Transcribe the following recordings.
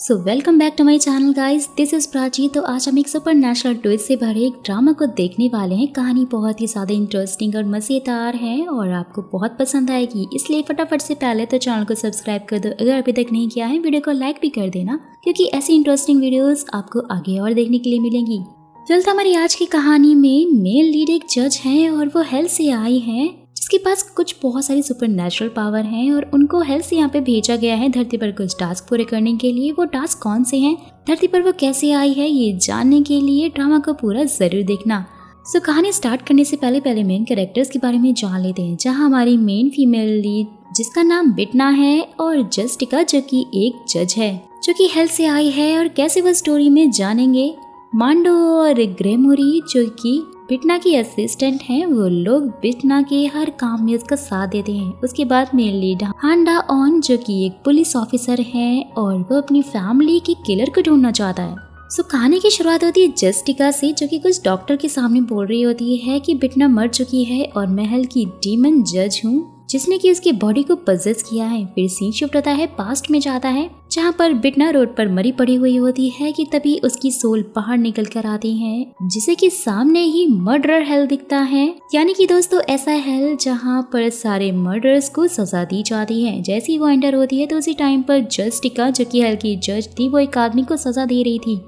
So welcome back to my channel guys, this is Prachi. तो आज हम एक सुपर नेचुरल ट्विस्ट से भरे एक ड्रामा को देखने वाले हैं। कहानी बहुत ही ज़्यादा इंटरेस्टिंग और मज़ेदार है और आपको बहुत पसंद आएगी, इसलिए फटाफट से पहले तो चैनल को सब्सक्राइब कर दो अगर अभी तक नहीं किया है। वीडियो को लाइक भी कर देना क्योंकि ऐसी इंटरेस्टिंग वीडियोज़ आपको आगे और देखने के लिए मिलेंगी। फिलहाल हमारी आज की कहानी में मेल लीड एक जज है और वो हेल से आई है जिसके पास कुछ बहुत सारी सुपर नेचुरल पावर हैं और उनको हेल से यहाँ पे भेजा गया है धरती पर कुछ टास्क पूरे करने के लिए। वो टास्क कौन से हैं, धरती पर वो कैसे आई है, ये जानने के लिए ड्रामा को पूरा जरूर देखना। सो कहानी स्टार्ट करने से पहले मेन कैरेक्टर्स के बारे में जान लेते हैं। जहाँ हमारी मेन फीमेल लीड जिसका नाम बिटना है और जस्टिका जो कि एक जज है जो कि हेल से आई है। और कैसे वो स्टोरी में जानेंगे। मांडो और ग्रेमोरी जो कि बिटना की असिस्टेंट हैं, वो लोग बिटना के हर काम में उसका साथ देते हैं। उसके बाद मेन लीड हांडा ऑन जो कि एक पुलिस ऑफिसर है और वो अपनी फैमिली के किलर को ढूंढना चाहता है। सो कहानी की शुरुआत होती है जस्टिका से जो कि कुछ डॉक्टर के सामने बोल रही होती है कि बिटना मर चुकी है और मैं हेल की डीमन जज हूँ जिसने कि उसकी बॉडी को पजेस किया है। फिर सीन शिफ्ट होता है, पास्ट में जाता है जहाँ पर बिटना रोड पर मरी पड़ी हुई होती है कि तभी उसकी सोल बाहर निकल कर आती है जिसे कि सामने ही मर्डरर हेल दिखता है। यानी कि दोस्तों ऐसा हेल जहाँ पर सारे मर्डर्स को सजा दी जाती है। जैसे ही वो एंटर होती है तो उसी टाइम पर जस्टिका जो कि हेल की जज थी वो एक आदमी को सजा दे रही थी।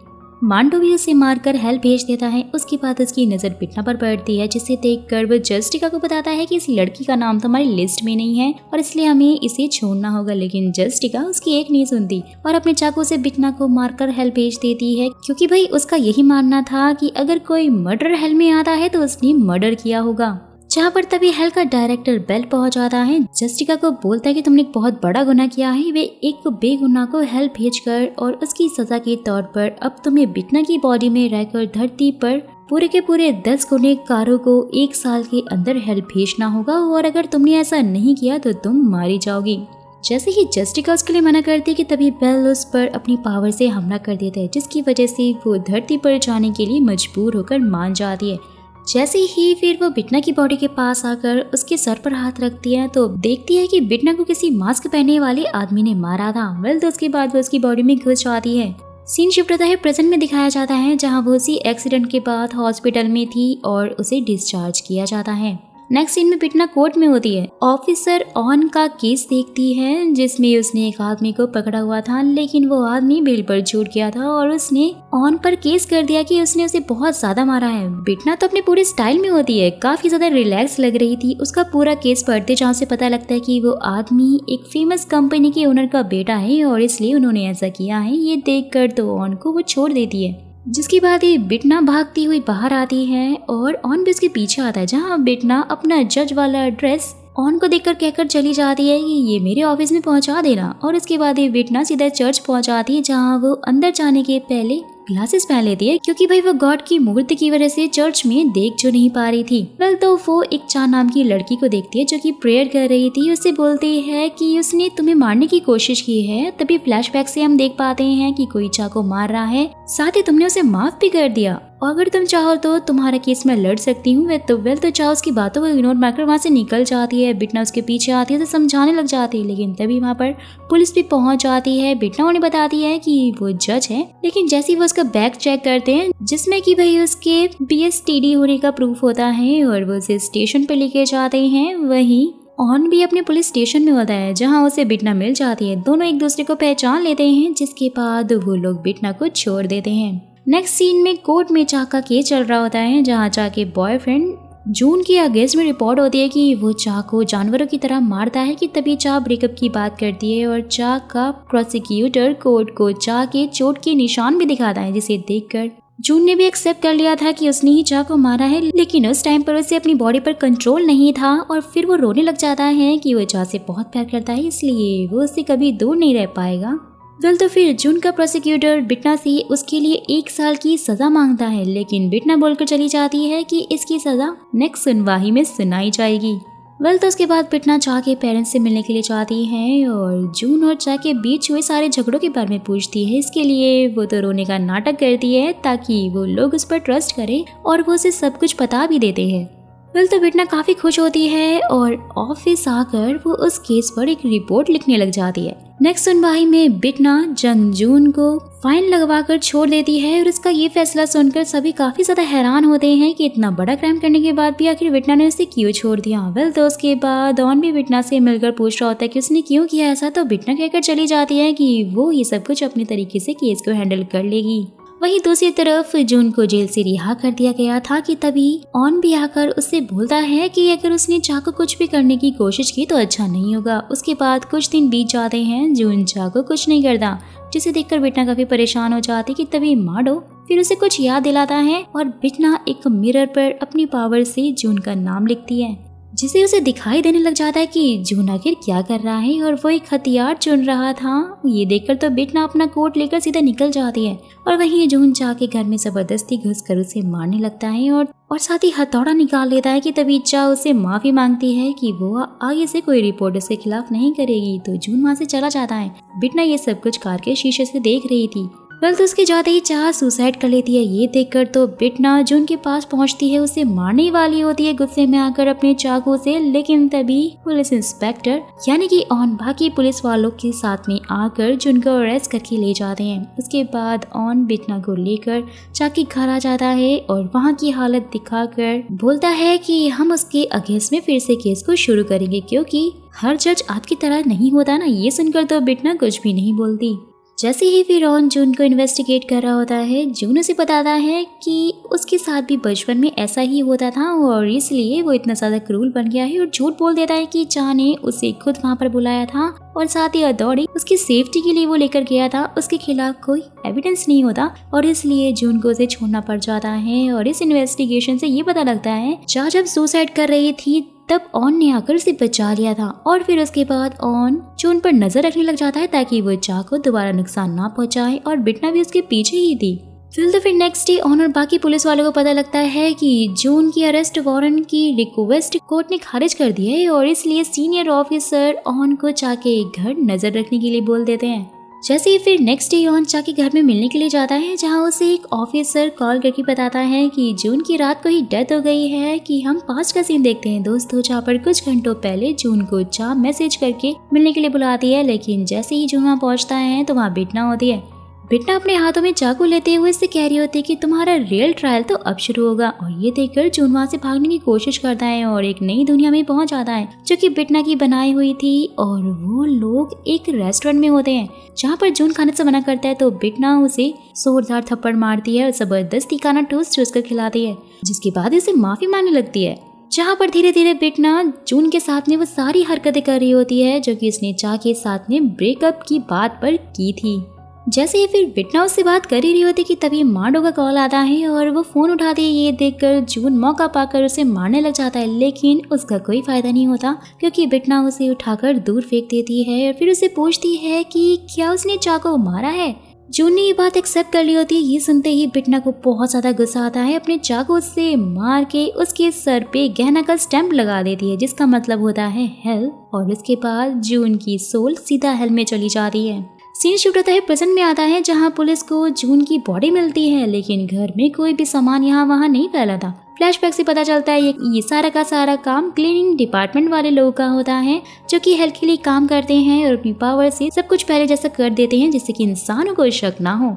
मांडो भी उसे मारकर हेल भेज देता है। उसके बाद उसकी नज़र बिटना पर पड़ती है जिसे देखकर वो जस्टिका को बताता है कि इस लड़की का नाम तो हमारी लिस्ट में नहीं है और इसलिए हमें इसे छोड़ना होगा। लेकिन जस्टिका उसकी एक नहीं सुनती और अपने चाकू से बिटना को मारकर हेल भेज देती है क्योंकि भाई उसका यही मानना था कि अगर कोई मर्डर हेल में आता है तो उसने मर्डर किया होगा। जहाँ पर तभी हेल का डायरेक्टर बेल पहुंच जाता है। जस्टिका को बोलता है कि तुमने एक बहुत बड़ा गुनाह किया है। वे एक बेगुनाह को हेल भेजकर और उसकी सजा के तौर पर अब तुम्हें बिटना की बॉडी में रहकर धरती पर पूरे के पूरे 10 गुनहगारों को 1 साल के अंदर हेल भेजना होगा और अगर तुमने ऐसा नहीं किया तो तुम मारी जाओगी। जैसे ही जस्टिका उसके लिए मना करती है कि तभी बेल उस पर अपनी पावर से हमला कर देता है जिसकी वजह से वो धरती पर जाने के लिए मजबूर होकर मान जाती है। जैसे ही फिर वो बिटना की बॉडी के पास आकर उसके सर पर हाथ रखती है तो देखती है कि बिटना को किसी मास्क पहने वाले आदमी ने मारा था। तो उसके बाद वो उसकी बॉडी में घुस जाती है। सीन शिफ्ट होता है, प्रेजेंट में दिखाया जाता है जहां वो उसी एक्सीडेंट के बाद हॉस्पिटल में थी और उसे डिस्चार्ज किया जाता है। नेक्स्ट सीन में बिटना कोर्ट में होती है। ऑफिसर ऑन का केस देखती है जिसमें उसने एक आदमी को पकड़ा हुआ था लेकिन वो आदमी बेल पर छूट गया था और उसने ऑन पर केस कर दिया कि उसने उसे बहुत ज्यादा मारा है। बिटना तो अपने पूरे स्टाइल में होती है, काफी ज्यादा रिलैक्स लग रही थी। उसका पूरा केस पढ़ते जहाँ से पता लगता है कि वो आदमी एक फेमस कंपनी के ओनर का बेटा है और इसलिए उन्होंने ऐसा किया है। ये देख कर तो ऑन को वो छोड़ देती है। जिसके बाद ये बिटना भागती हुई बाहर आती है और ऑन भी उसके पीछे आता है जहाँ बिटना अपना जज वाला ड्रेस ऑन को देखकर कहकर चली जाती है कि ये मेरे ऑफिस में पहुंचा देना। और उसके बाद ये बिटना सीधा चर्च पहुंच जाती है जहाँ वो अंदर जाने के पहले ग्लासेस पहन लेती है क्योंकि भाई वो गॉड की मूर्ति की वजह से चर्च में देख जो नहीं पा रही थी। तो वो एक चा नाम की लड़की को देखती है जो कि प्रेयर कर रही थी। उससे बोलती है कि उसने तुम्हें मारने की कोशिश की है। तभी फ्लैशबैक से हम देख पाते हैं कि कोई चा को मार रहा है, साथ ही तुमने उसे माफ भी कर दिया और अगर तुम चाहो तो तुम्हारा केस मैं लड़ सकती हूँ। तो चाहो उसकी बातों को इग्नोर मारकर वहाँ से निकल जाती है। बिटना उसके पीछे आती है तो समझाने लग जाती है लेकिन तभी वहाँ पर पुलिस भी पहुंच जाती है। बिटना उन्हें बताती है कि वो जज है लेकिन जैसे ही वो उसका बैग चेक करते हैं जिसमें कि भाई उसके BSTD होने का प्रूफ होता है और वो उसे स्टेशन पे लेके जाते हैं। वहीं ऑन भी अपने पुलिस स्टेशन में होता है जहां उसे बिटना मिल जाती है। दोनों एक दूसरे को पहचान लेते हैं जिसके बाद वो लोग बिटना को छोड़ देते हैं। नेक्स्ट सीन में कोर्ट में चा का केस चल रहा होता है जहां चा के बॉयफ्रेंड जून के अगेंस्ट में रिपोर्ट होती है कि वो चा को जानवरों की तरह मारता है कि तभी चा ब्रेकअप की बात करती है और चा का प्रोसिक्यूटर कोर्ट को चा के चोट के निशान भी दिखाता है जिसे देखकर जून ने भी एक्सेप्ट कर लिया था कि उसने ही चा को मारा है। लेकिन उस टाइम पर उसे अपनी बॉडी पर कंट्रोल नहीं था और फिर वो रोने लग जाता है कि वो चा से बहुत प्यार करता है इसलिए वो उससे कभी दूर नहीं रह पाएगा। तो फिर जून का प्रोसिक्यूटर बिटना से उसके लिए 1 साल की सजा मांगता है लेकिन बिटना बोलकर चली जाती है कि इसकी सजा नेक्स्ट सुनवाई में सुनाई जाएगी। तो उसके बाद बिटना चा के पेरेंट्स से मिलने के लिए जाती है और जून और चा के बीच हुए सारे झगड़ों के बारे में पूछती है। इसके लिए वो तो रोने का नाटक करती है ताकि वो लोग उस पर ट्रस्ट करें और वो उसे सब कुछ बता भी देते हैं। तो बिटना काफी खुश होती है और ऑफिस आकर वो उस केस पर एक रिपोर्ट लिखने लग जाती है। नेक्स्ट सुनवाई में बिटना जंगजून को फाइन लगवा कर छोड़ देती है और उसका ये फैसला सुनकर सभी काफी ज्यादा हैरान होते हैं कि इतना बड़ा क्राइम करने के बाद भी आखिर बिटना ने उसे क्यों छोड़ दिया। वेल तो उसके बाद ऑन भी बिटना से मिलकर पूछ रहा होता है कि उसने क्यों किया ऐसा, तो बिटना कहकर चली जाती है कि वो ही सब कुछ अपनी तरीके से केस को हैंडल कर लेगी। वहीं दूसरी तरफ जून को जेल से रिहा कर दिया गया था कि तभी ऑन भी आकर उससे बोलता है कि अगर उसने चाको कुछ भी करने की कोशिश की तो अच्छा नहीं होगा। उसके बाद कुछ दिन बीत जाते हैं, जून चाको कुछ नहीं करता, जिसे देखकर बिटना काफी परेशान हो जाती कि तभी माडो फिर उसे कुछ याद दिलाता है और बिटना एक मिरर पर अपनी पावर से जून का नाम लिखती है, जिसे उसे दिखाई देने लग जाता है कि जून आखिर क्या कर रहा है और वो एक हथियार चुन रहा था। ये देखकर तो बिटना अपना कोट लेकर सीधा निकल जाती है और वहीं जून जाके घर में जबरदस्ती घुसकर उसे मारने लगता है और साथ ही हथौड़ा निकाल लेता है कि तभी चा उसे माफी मांगती है कि वो आगे से कोई रिपोर्ट उसके खिलाफ नहीं करेगी, तो जून वहाँ से चला जाता है। बिटना ये सब कुछ कार के शीशे से देख रही थी। वेल तो उसके जाते ही चाह सुसाइड कर लेती है। ये देखकर तो बिटना जून के पास पहुंचती है, उसे मारने वाली होती है गुस्से में आकर अपने चाकू से, लेकिन तभी पुलिस इंस्पेक्टर यानी कि ऑन बाकी पुलिस वालों के साथ में आकर जून को अरेस्ट करके ले जाते हैं। उसके बाद ऑन बिटना को लेकर चाकी घर आ जाता है और वहाँ की हालत दिखाकर बोलता है कि हम उसके अगेंस्ट में फिर से केस को शुरू करेंगे, क्योंकि हर जज आपकी तरह नहीं होता ना। ये सुनकर तो बिटना कुछ भी नहीं बोलती। जैसे ही फिर ऑन जून को इन्वेस्टिगेट कर रहा होता है, जून उसे बताता है कि उसके साथ भी बचपन में ऐसा ही होता था और इसलिए वो इतना ज्यादा क्रूर बन गया है, और झूठ बोल देता है कि चाह ने उसे खुद वहाँ पर बुलाया था और साथ ही अदौड़ी उसकी सेफ्टी के लिए वो लेकर गया था। उसके खिलाफ कोई एविडेंस नहीं होता और इसलिए जून को उसे छोड़ना पड़ जाता है। और इस इन्वेस्टिगेशन से ये पता लगता है चाह जब सुसाइड कर रही थी तब ऑन ने आकर उसे बचा लिया था और फिर उसके बाद ऑन जून पर नजर रखने लग जाता है ताकि वो चाह को दोबारा नुकसान ना पहुंचाए, और बिटना भी उसके पीछे ही थी। फिर नेक्स्ट डे ऑन और बाकी पुलिस वालों को पता लगता है कि जून की अरेस्ट वारंट की रिक्वेस्ट कोर्ट ने खारिज कर दी है और इसलिए सीनियर ऑफिसर ऑन को चाह के घर नजर रखने के लिए बोल देते हैं। जैसे ही फिर नेक्स्ट डे ऑन चाह के घर में मिलने के लिए जाता है, जहां उसे एक ऑफिसर कॉल करके बताता है कि जून की रात को ही डेथ हो गई है। कि हम पास्ट का सीन देखते हैं दोस्तों, जहाँ पर कुछ घंटों पहले जून को चाह मैसेज करके मिलने के लिए बुलाती है, लेकिन जैसे ही जून वहाँ पहुँचता है तो वहाँ बिटना होती है। बिटना अपने हाथों में चाकू लेते हुए इससे कह रही होती है कि तुम्हारा रियल ट्रायल तो अब शुरू होगा, और ये देखकर जून वहाँ से भागने की कोशिश करता है और एक नई दुनिया में पहुंच जाता है जो कि बिटना की बनाई हुई थी। और वो लोग एक रेस्टोरेंट में होते हैं जहाँ पर जून खाने से मना करता है, तो बिटना उसे जोरदार थप्पड़ मारती है और जबरदस्ती खाना ठूस कर खिलाती है, जिसके बाद उसे माफी मांगने लगती है। जहाँ पर धीरे धीरे बिटना जून के साथ में वो सारी हरकतें कर रही होती है जो कि उसने चाह के साथ में ब्रेकअप की बात पर की थी। जैसे ही फिर बिटना उससे बात कर ही रही होती कि तभी माडो का कॉल आता है और वो फोन उठाती है। ये देखकर जून मौका पाकर उसे मारने लग जाता है, लेकिन उसका कोई फायदा नहीं होता क्योंकि बिटना उसे उठाकर दूर फेंक देती है और फिर उसे पूछती है कि क्या उसने चाह को मारा है। जून ने ये बात एक्सेप्ट कर ली होती है। ये सुनते ही बिटना को बहुत ज्यादा गुस्सा आता है, अपने चाकू से मार के उसके सर पे गहना का स्टैंप लगा देती है जिसका मतलब होता है हेल, और उसके बाद जून की सोल सीधा हेल में चली जाती है। सीन शिफ्ट होता है प्रेजेंट में आता है जहां पुलिस को जून की बॉडी मिलती है, लेकिन घर में कोई भी सामान यहाँ वहाँ नहीं फैला था। फ्लैशबैक से पता चलता है ये सारा का सारा काम क्लीनिंग डिपार्टमेंट वाले लोगों का होता है जो कि हेल्थ के लिए काम करते हैं और अपनी पावर से सब कुछ पहले जैसा कर देते हैं जिससे कि इंसानों को शक ना हो।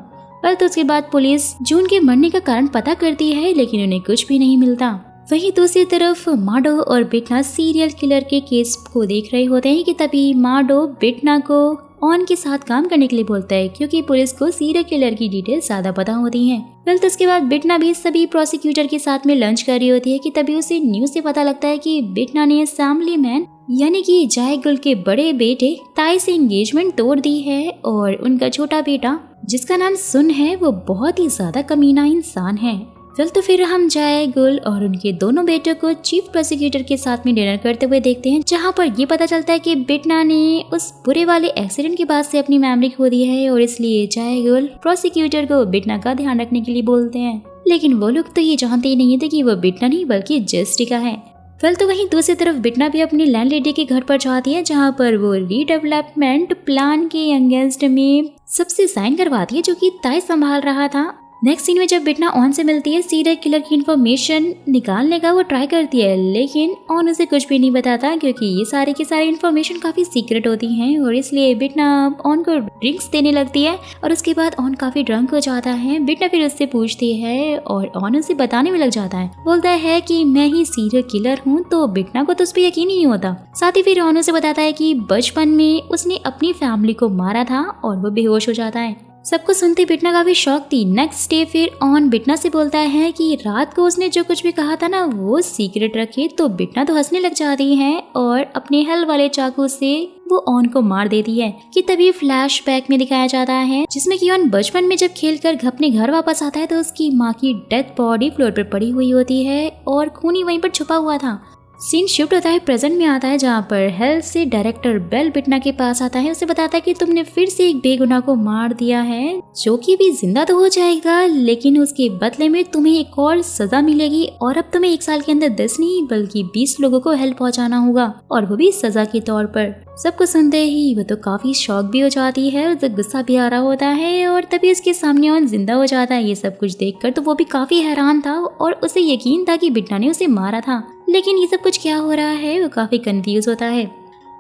पर तो उसके बाद पुलिस जून के मरने का कारण पता करती है, लेकिन उन्हें कुछ भी नहीं मिलता। वहीं दूसरी तरफ माडो और बिटना सीरियल किलर के केस को देख रहे होते हैं कि तभी माडो बिटना को ऑन के साथ काम करने के लिए बोलता है क्योंकि पुलिस को सीरियल किलर की डिटेल ज्यादा पता होती हैं। वेल तो उसके बाद बिटना भी सभी प्रोसिक्यूटर के साथ में लंच कर रही होती है कि तभी उसे न्यूज से पता लगता है कि बिटना ने सैमली मैन यानी कि जायगुल के बड़े बेटे ताई से एंगेजमेंट तोड़ दी है, और उनका छोटा बेटा जिसका नाम सुन है वो बहुत ही ज्यादा कमीना इंसान है। वेल तो फिर हम जायगुल और उनके दोनों बेटों को चीफ प्रोसिक्यूटर के साथ में डिनर करते हुए देखते हैं, जहां पर ये पता चलता है कि बिटना ने उस बुरे वाले एक्सीडेंट के बाद से अपनी मेमोरी खो दी है और इसलिए जायगुल प्रोसिक्यूटर को बिटना का ध्यान रखने के लिए बोलते हैं। लेकिन वो लोग तो ये जानते ही नहीं थे कि वो बिटना नहीं बल्कि जेस्टिका है। वेल तो वहीं दूसरी तरफ बिटना भी अपनी लैंडलेडी के घर पर जाती है जहाँ पर वो रीडेवलपमेंट प्लान के अगेंस्ट में सबसे साइन करवाती है जो कि ताई संभाल रहा था। नेक्स्ट सीन में जब बिटना ऑन से मिलती है, सीरियल किलर की इन्फॉर्मेशन निकालने का वो ट्राई करती है, लेकिन ऑन उसे कुछ भी नहीं बताता क्योंकि ये सारी की सारी इन्फॉर्मेशन काफी सीक्रेट होती हैं और इसलिए बिटना ऑन को ड्रिंक्स देने लगती है और उसके बाद ऑन काफी ड्रंक हो जाता है। बिटना फिर उससे पूछती है और ऑन उसे बताने में लग जाता है, बोलता है कि मैं ही सीरियल किलर हूँ। तो बिटना को तो उस पर यकीन नहीं होता। साथ ही फिर ऑन उसे बताता है कि बचपन में उसने अपनी फैमिली को मारा था और वो बेहोश हो जाता है। सबको सुनते बिटना काफी शॉक थी। नेक्स्ट डे फिर ऑन बिटना से बोलता है कि रात को उसने जो कुछ भी कहा था ना वो सीक्रेट रखे। तो बिटना तो हंसने लग जाती है और अपने हल वाले चाकू से वो ऑन को मार देती है। कि तभी फ्लैशबैक में दिखाया जाता है जिसमें कि ऑन बचपन में जब खेलकर अपने घर वापस आता है तो उसकी माँ की डेथ बॉडी फ्लोर पर पड़ी हुई होती है और खूनी वहीं पर छुपा हुआ था। सीन शिफ्ट होता है, प्रेजेंट में आता है जहाँ पर हेल्थ से डायरेक्टर बेल बिटना के पास आता है। उसे बताता है कि तुमने फिर से एक बेगुनाह को मार दिया है जो कि भी जिंदा तो हो जाएगा, लेकिन उसके बदले में तुम्हें एक और सजा मिलेगी और अब तुम्हें 1 साल के अंदर 10 नहीं बल्कि 20 लोगों को हेल्प पहुंचाना होगा और वो भी सजा के तौर पर। सबको सुनते ही वो तो काफी शॉक भी हो जाती है और गुस्सा भी आ रहा होता है और तभी उसके सामने ऑन जिंदा हो जाता है। ये सब कुछ देखकर तो वो भी काफी हैरान था और उसे यकीन था कि बिटना ने उसे मारा था, लेकिन ये सब कुछ क्या हो रहा है वो काफी कंफ्यूज होता है।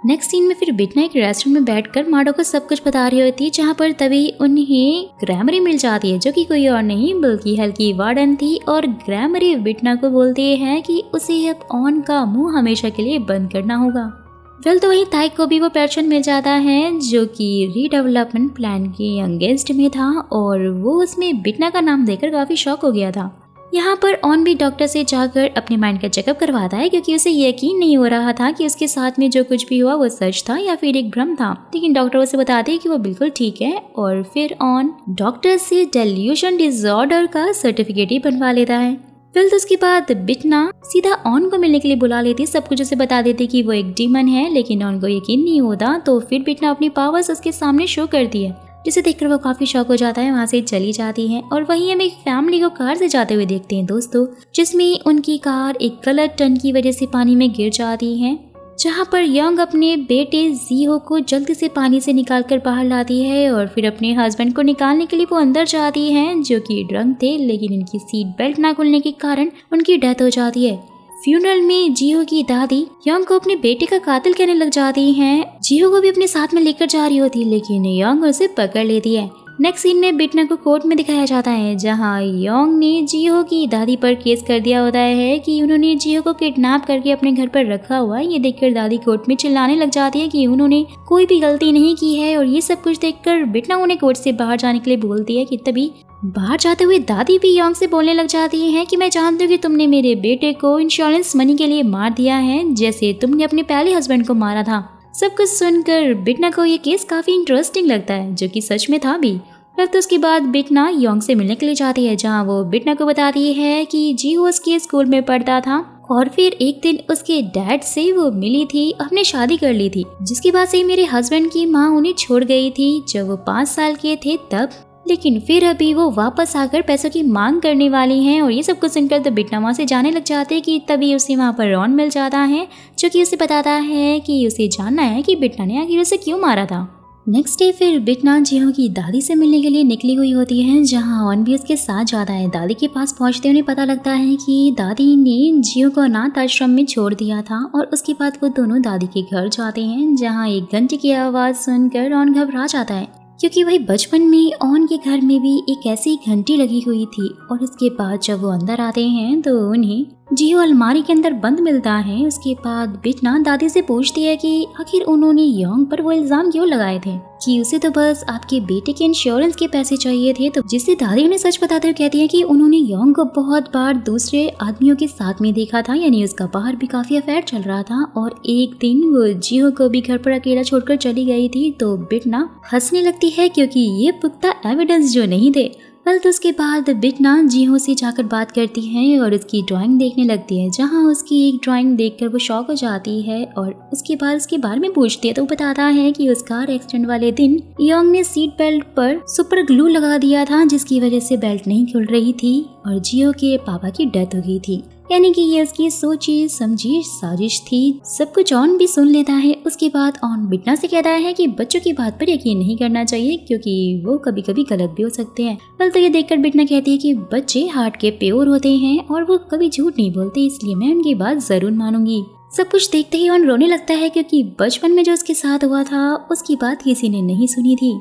नेक्स्ट सीन में फिर बिटना एक रेस्टोरेंट में बैठकर माडो को सब कुछ बता रही होती है, जहाँ पर तभी उन्हें ग्रैमरी मिल जाती है जो कि कोई और नहीं बल्कि हल्की वार्डन थी। और ग्रैमरी बिटना को बोलती है कि उसे अब ऑन का मुंह हमेशा के लिए बंद करना होगा। वेल तो वहीं ताई को भी वो पेंशन मिल जाता है जो कि रीडेवलपमेंट प्लान के अगेंस्ट में था और वो उसमें बिटना का नाम देकर काफी शॉक हो गया था। यहाँ पर ऑन भी डॉक्टर से जाकर अपने माइंड का चेकअप करवाता है क्योंकि उसे यकीन नहीं हो रहा था कि उसके साथ में जो कुछ भी हुआ वो सच था या फिर एक भ्रम था, लेकिन डॉक्टर उसे बताते हैं कि वो बिल्कुल ठीक है। और फिर ऑन डॉक्टर से डेल्यूशन डिसऑर्डर का सर्टिफिकेट ही बनवा लेता है। फिर तो उसके बाद बिटना सीधा ऑन को मिलने के लिए बुला लेती, सब कुछ उसे बता देती कि वो एक डीमन है, लेकिन ऑन को यकीन नहीं होता। तो फिर बिटना अपनी पावर्स उसके सामने शो करती है जिसे देखकर वो काफी शॉक हो जाता है, वहाँ से चली जाती है। और वहीं हम एक फैमिली को कार से जाते हुए देखते हैं दोस्तों, जिसमें उनकी कार एक गलत टर्न की वजह से पानी में गिर जाती है, जहाँ पर यंग अपने बेटे जीहो को जल्दी से पानी से निकालकर बाहर लाती है और फिर अपने हस्बैंड को निकालने के लिए वो अंदर जाती है जो कि ड्रंक थे, लेकिन उनकी सीट बेल्ट ना खुलने के कारण उनकी डेथ हो जाती है। फ्यूनरल में जीहो की दादी यंग को अपने बेटे का कातिल कहने लग जाती हैं। जीहो को भी अपने साथ में लेकर जा रही होती है, लेकिन यंग उसे पकड़ लेती है। नेक्स्ट सीन में बिटना को कोर्ट में दिखाया जाता है जहां योंग ने जीहो की दादी पर केस कर दिया होता है कि उन्होंने जीहो को किडनैप करके अपने घर पर रखा हुआ है। ये देखकर दादी कोर्ट में चिल्लाने लग जाती है कि उन्होंने कोई भी गलती नहीं की है और ये सब कुछ देखकर बिटना उन्हें कोर्ट से बाहर जाने के लिए बोलती है कि तभी बाहर जाते हुए दादी भी योंग से बोलने लग जाती है कि मैं जानती हूँ कि तुमने मेरे बेटे को इंश्योरेंस मनी के लिए मार दिया है जैसे तुमने अपने पहले हस्बैंड को मारा था। सब कुछ सुनकर बिटना को ये केस काफी इंटरेस्टिंग लगता है जो कि सच में था भी। फिर तो उसके बाद बिटना योंग से मिलने के लिए जाती है जहाँ वो बिटना को बताती है कि जीहो उसके स्कूल में पढ़ता था और फिर एक दिन उसके डैड से वो मिली थी, हमने शादी कर ली थी, जिसकी बाद से मेरे हस्बैंड की माँ उन्हें छोड़ गई थी जब वो 5 साल के थे तब, लेकिन फिर अभी वो वापस आकर पैसों की मांग करने वाली हैं। और ये सब कुछ सुनकर तो बिटना वहाँ से जाने लग जाते कि तभी उसे वहाँ पर रॉन मिल जाता है जो कि उसे बताता है कि उसे जानना है कि बिटना ने आखिर उसे क्यों मारा था। नेक्स्ट डे फिर बिटना जीहो की दादी से मिलने के लिए निकली हुई होती है जहाँ ऑन भी उसके साथ जाता है। दादी के पास पहुँचते उन्हें पता लगता है कि दादी ने जीहो को अनाथ आश्रम में छोड़ दिया था और उसके बाद वो दोनों दादी के घर जाते हैं जहाँ एक घंटी की आवाज़ सुनकर ऑन घबरा जाता है क्योंकि वही बचपन में ऑन के घर में भी एक ऐसी घंटी लगी हुई थी। और उसके बाद जब वो अंदर आते हैं तो उन्हें जीहो अलमारी के अंदर बंद मिलता है। उसके बाद बिटना दादी से पूछती है कि आखिर उन्होंने योंग पर वो इल्जाम क्यों लगाए थे कि उसे तो बस आपके बेटे के इंश्योरेंस के पैसे चाहिए थे। तो जिससे दादी उन्हें सच बताते हुए कहती है कि उन्होंने योंग को बहुत बार दूसरे आदमियों के साथ में देखा था, यानी उसका बाहर भी काफी अफेयर चल रहा था। और एक दिन वो जीहो को भी घर पर अकेला छोड़कर चली गई थी। तो बिटना हंसने लगती है क्योंकि ये पुख्ता एविडेंस जो नहीं थे। कल तो उसके बाद बिटना जीहो से जाकर बात करती है और उसकी ड्राइंग देखने लगती है जहाँ उसकी एक ड्राइंग देखकर वो शॉक हो जाती है और उसके बाद उसके बारे में पूछती है तो वो बताता है कि उस कार एक्सीडेंट वाले दिन योंग ने सीट बेल्ट पर सुपर ग्लू लगा दिया था जिसकी वजह से बेल्ट नहीं खुल रही थी और जीहो के पापा की डेथ हो गई थी। यानी कि ये उसकी सोची समझी साजिश थी। सब कुछ ऑन भी सुन लेता है। उसके बाद ऑन बिटना से कहता है कि बच्चों की बात पर यकीन नहीं करना चाहिए क्योंकि वो कभी कभी गलत भी हो सकते हैं। कल तो ये देखकर बिटना कहती है कि बच्चे हार्ट के प्योर होते हैं और वो कभी झूठ नहीं बोलते, इसलिए मैं उनकी बात जरूर मानूंगी। सब कुछ देखते ही ऑन रोने लगता है क्योंकि बचपन में जो उसके साथ हुआ था उसकी बात किसी ने नहीं सुनी थी।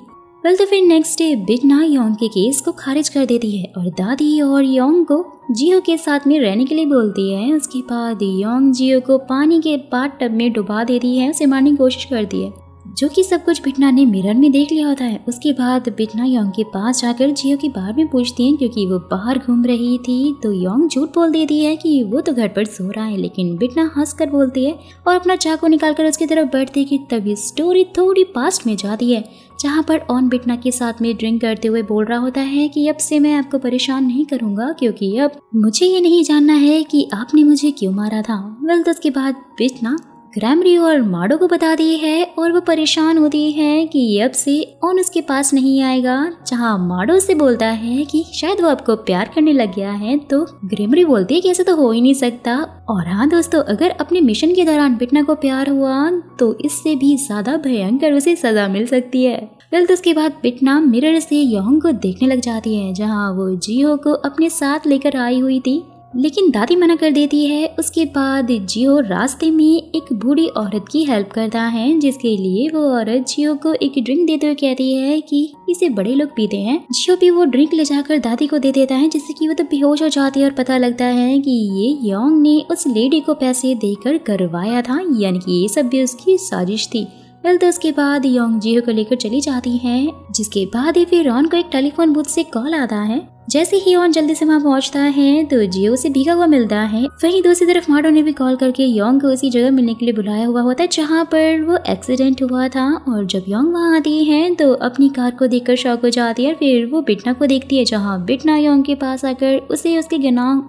वेल तो फिर नेक्स्ट डे बिटना योंग के केस को खारिज कर देती है और दादी और योंग को जियो के साथ में रहने के लिए बोलती है। उसके बाद योंग जियो को पानी के बाथ टब में डुबा देती है, उसे मारने की कोशिश करती है, जो कि सब कुछ बिटना ने मिरर में देख लिया होता है। उसके बाद बिटना योंग के पास जाकर जियो के बारे में पूछती है क्योंकि वो बाहर घूम रही थी, तो योंग झूठ बोल देती है कि वो तो घर पर सो रहा है, लेकिन बिटना हंस कर बोलती है और अपना चाकू निकालकर उसकी तरफ बढ़ती है कि तभी स्टोरी थोड़ी पास्ट में जाती है, जहाँ पर ऑन बिटना के साथ में ड्रिंक करते हुए बोल रहा होता है कि अब से मैं आपको परेशान नहीं करूंगा क्योंकि अब मुझे ये नहीं जानना है कि आपने मुझे क्यों मारा था। वेल तो उसके बाद बिटना ग्रैमरी और माडो को बताती है और वो परेशान होती है कि अब से ऑन उसके पास नहीं आएगा, जहाँ माडो से बोलता है कि शायद वो आपको प्यार करने लग गया है, तो ग्रैमरी बोलती है कि ऐसा तो हो ही नहीं सकता। और हाँ दोस्तों, अगर अपने मिशन के दौरान बिटना को प्यार हुआ तो इससे भी ज्यादा भयंकर उसे सजा मिल सकती है। वेल तो उसके बाद बिटना मिरर से योंग को देखने लग जाती है, जहाँ वो जियो को अपने साथ लेकर आई हुई थी, लेकिन दादी मना कर देती है। उसके बाद जियो रास्ते में एक बूढ़ी औरत की हेल्प करता है, जिसके लिए वो औरत जियो को एक ड्रिंक देते हुए कहती है कि इसे बड़े लोग पीते हैं। जियो भी वो ड्रिंक ले जाकर दादी को दे देता है, जिससे कि वो तो बेहोश हो जाती है और पता लगता है कि ये योंग ने उस लेडी को पैसे देकर करवाया था, यानी कि ये सब भी उसकी साजिश थी। वेल तो उसके बाद योंग जियो को लेकर चली जाती है, जिसके बाद ही फिर ऑन को एक टेलीफोन बूथ से कॉल आता है। जैसे ही ऑन जल्दी से वहाँ पहुँचता है तो जियो से भीगा हुआ मिलता है। वहीं दूसरी तरफ माडो ने भी कॉल करके योंग को उसी जगह मिलने के लिए बुलाया हुआ होता है जहाँ पर वो एक्सीडेंट हुआ था। और जब योंग वहाँ आती है तो अपनी कार को देखकर शॉक हो जाती है। फिर वो बिटना को देखती है, जहाँ बिटना योंग के पास आकर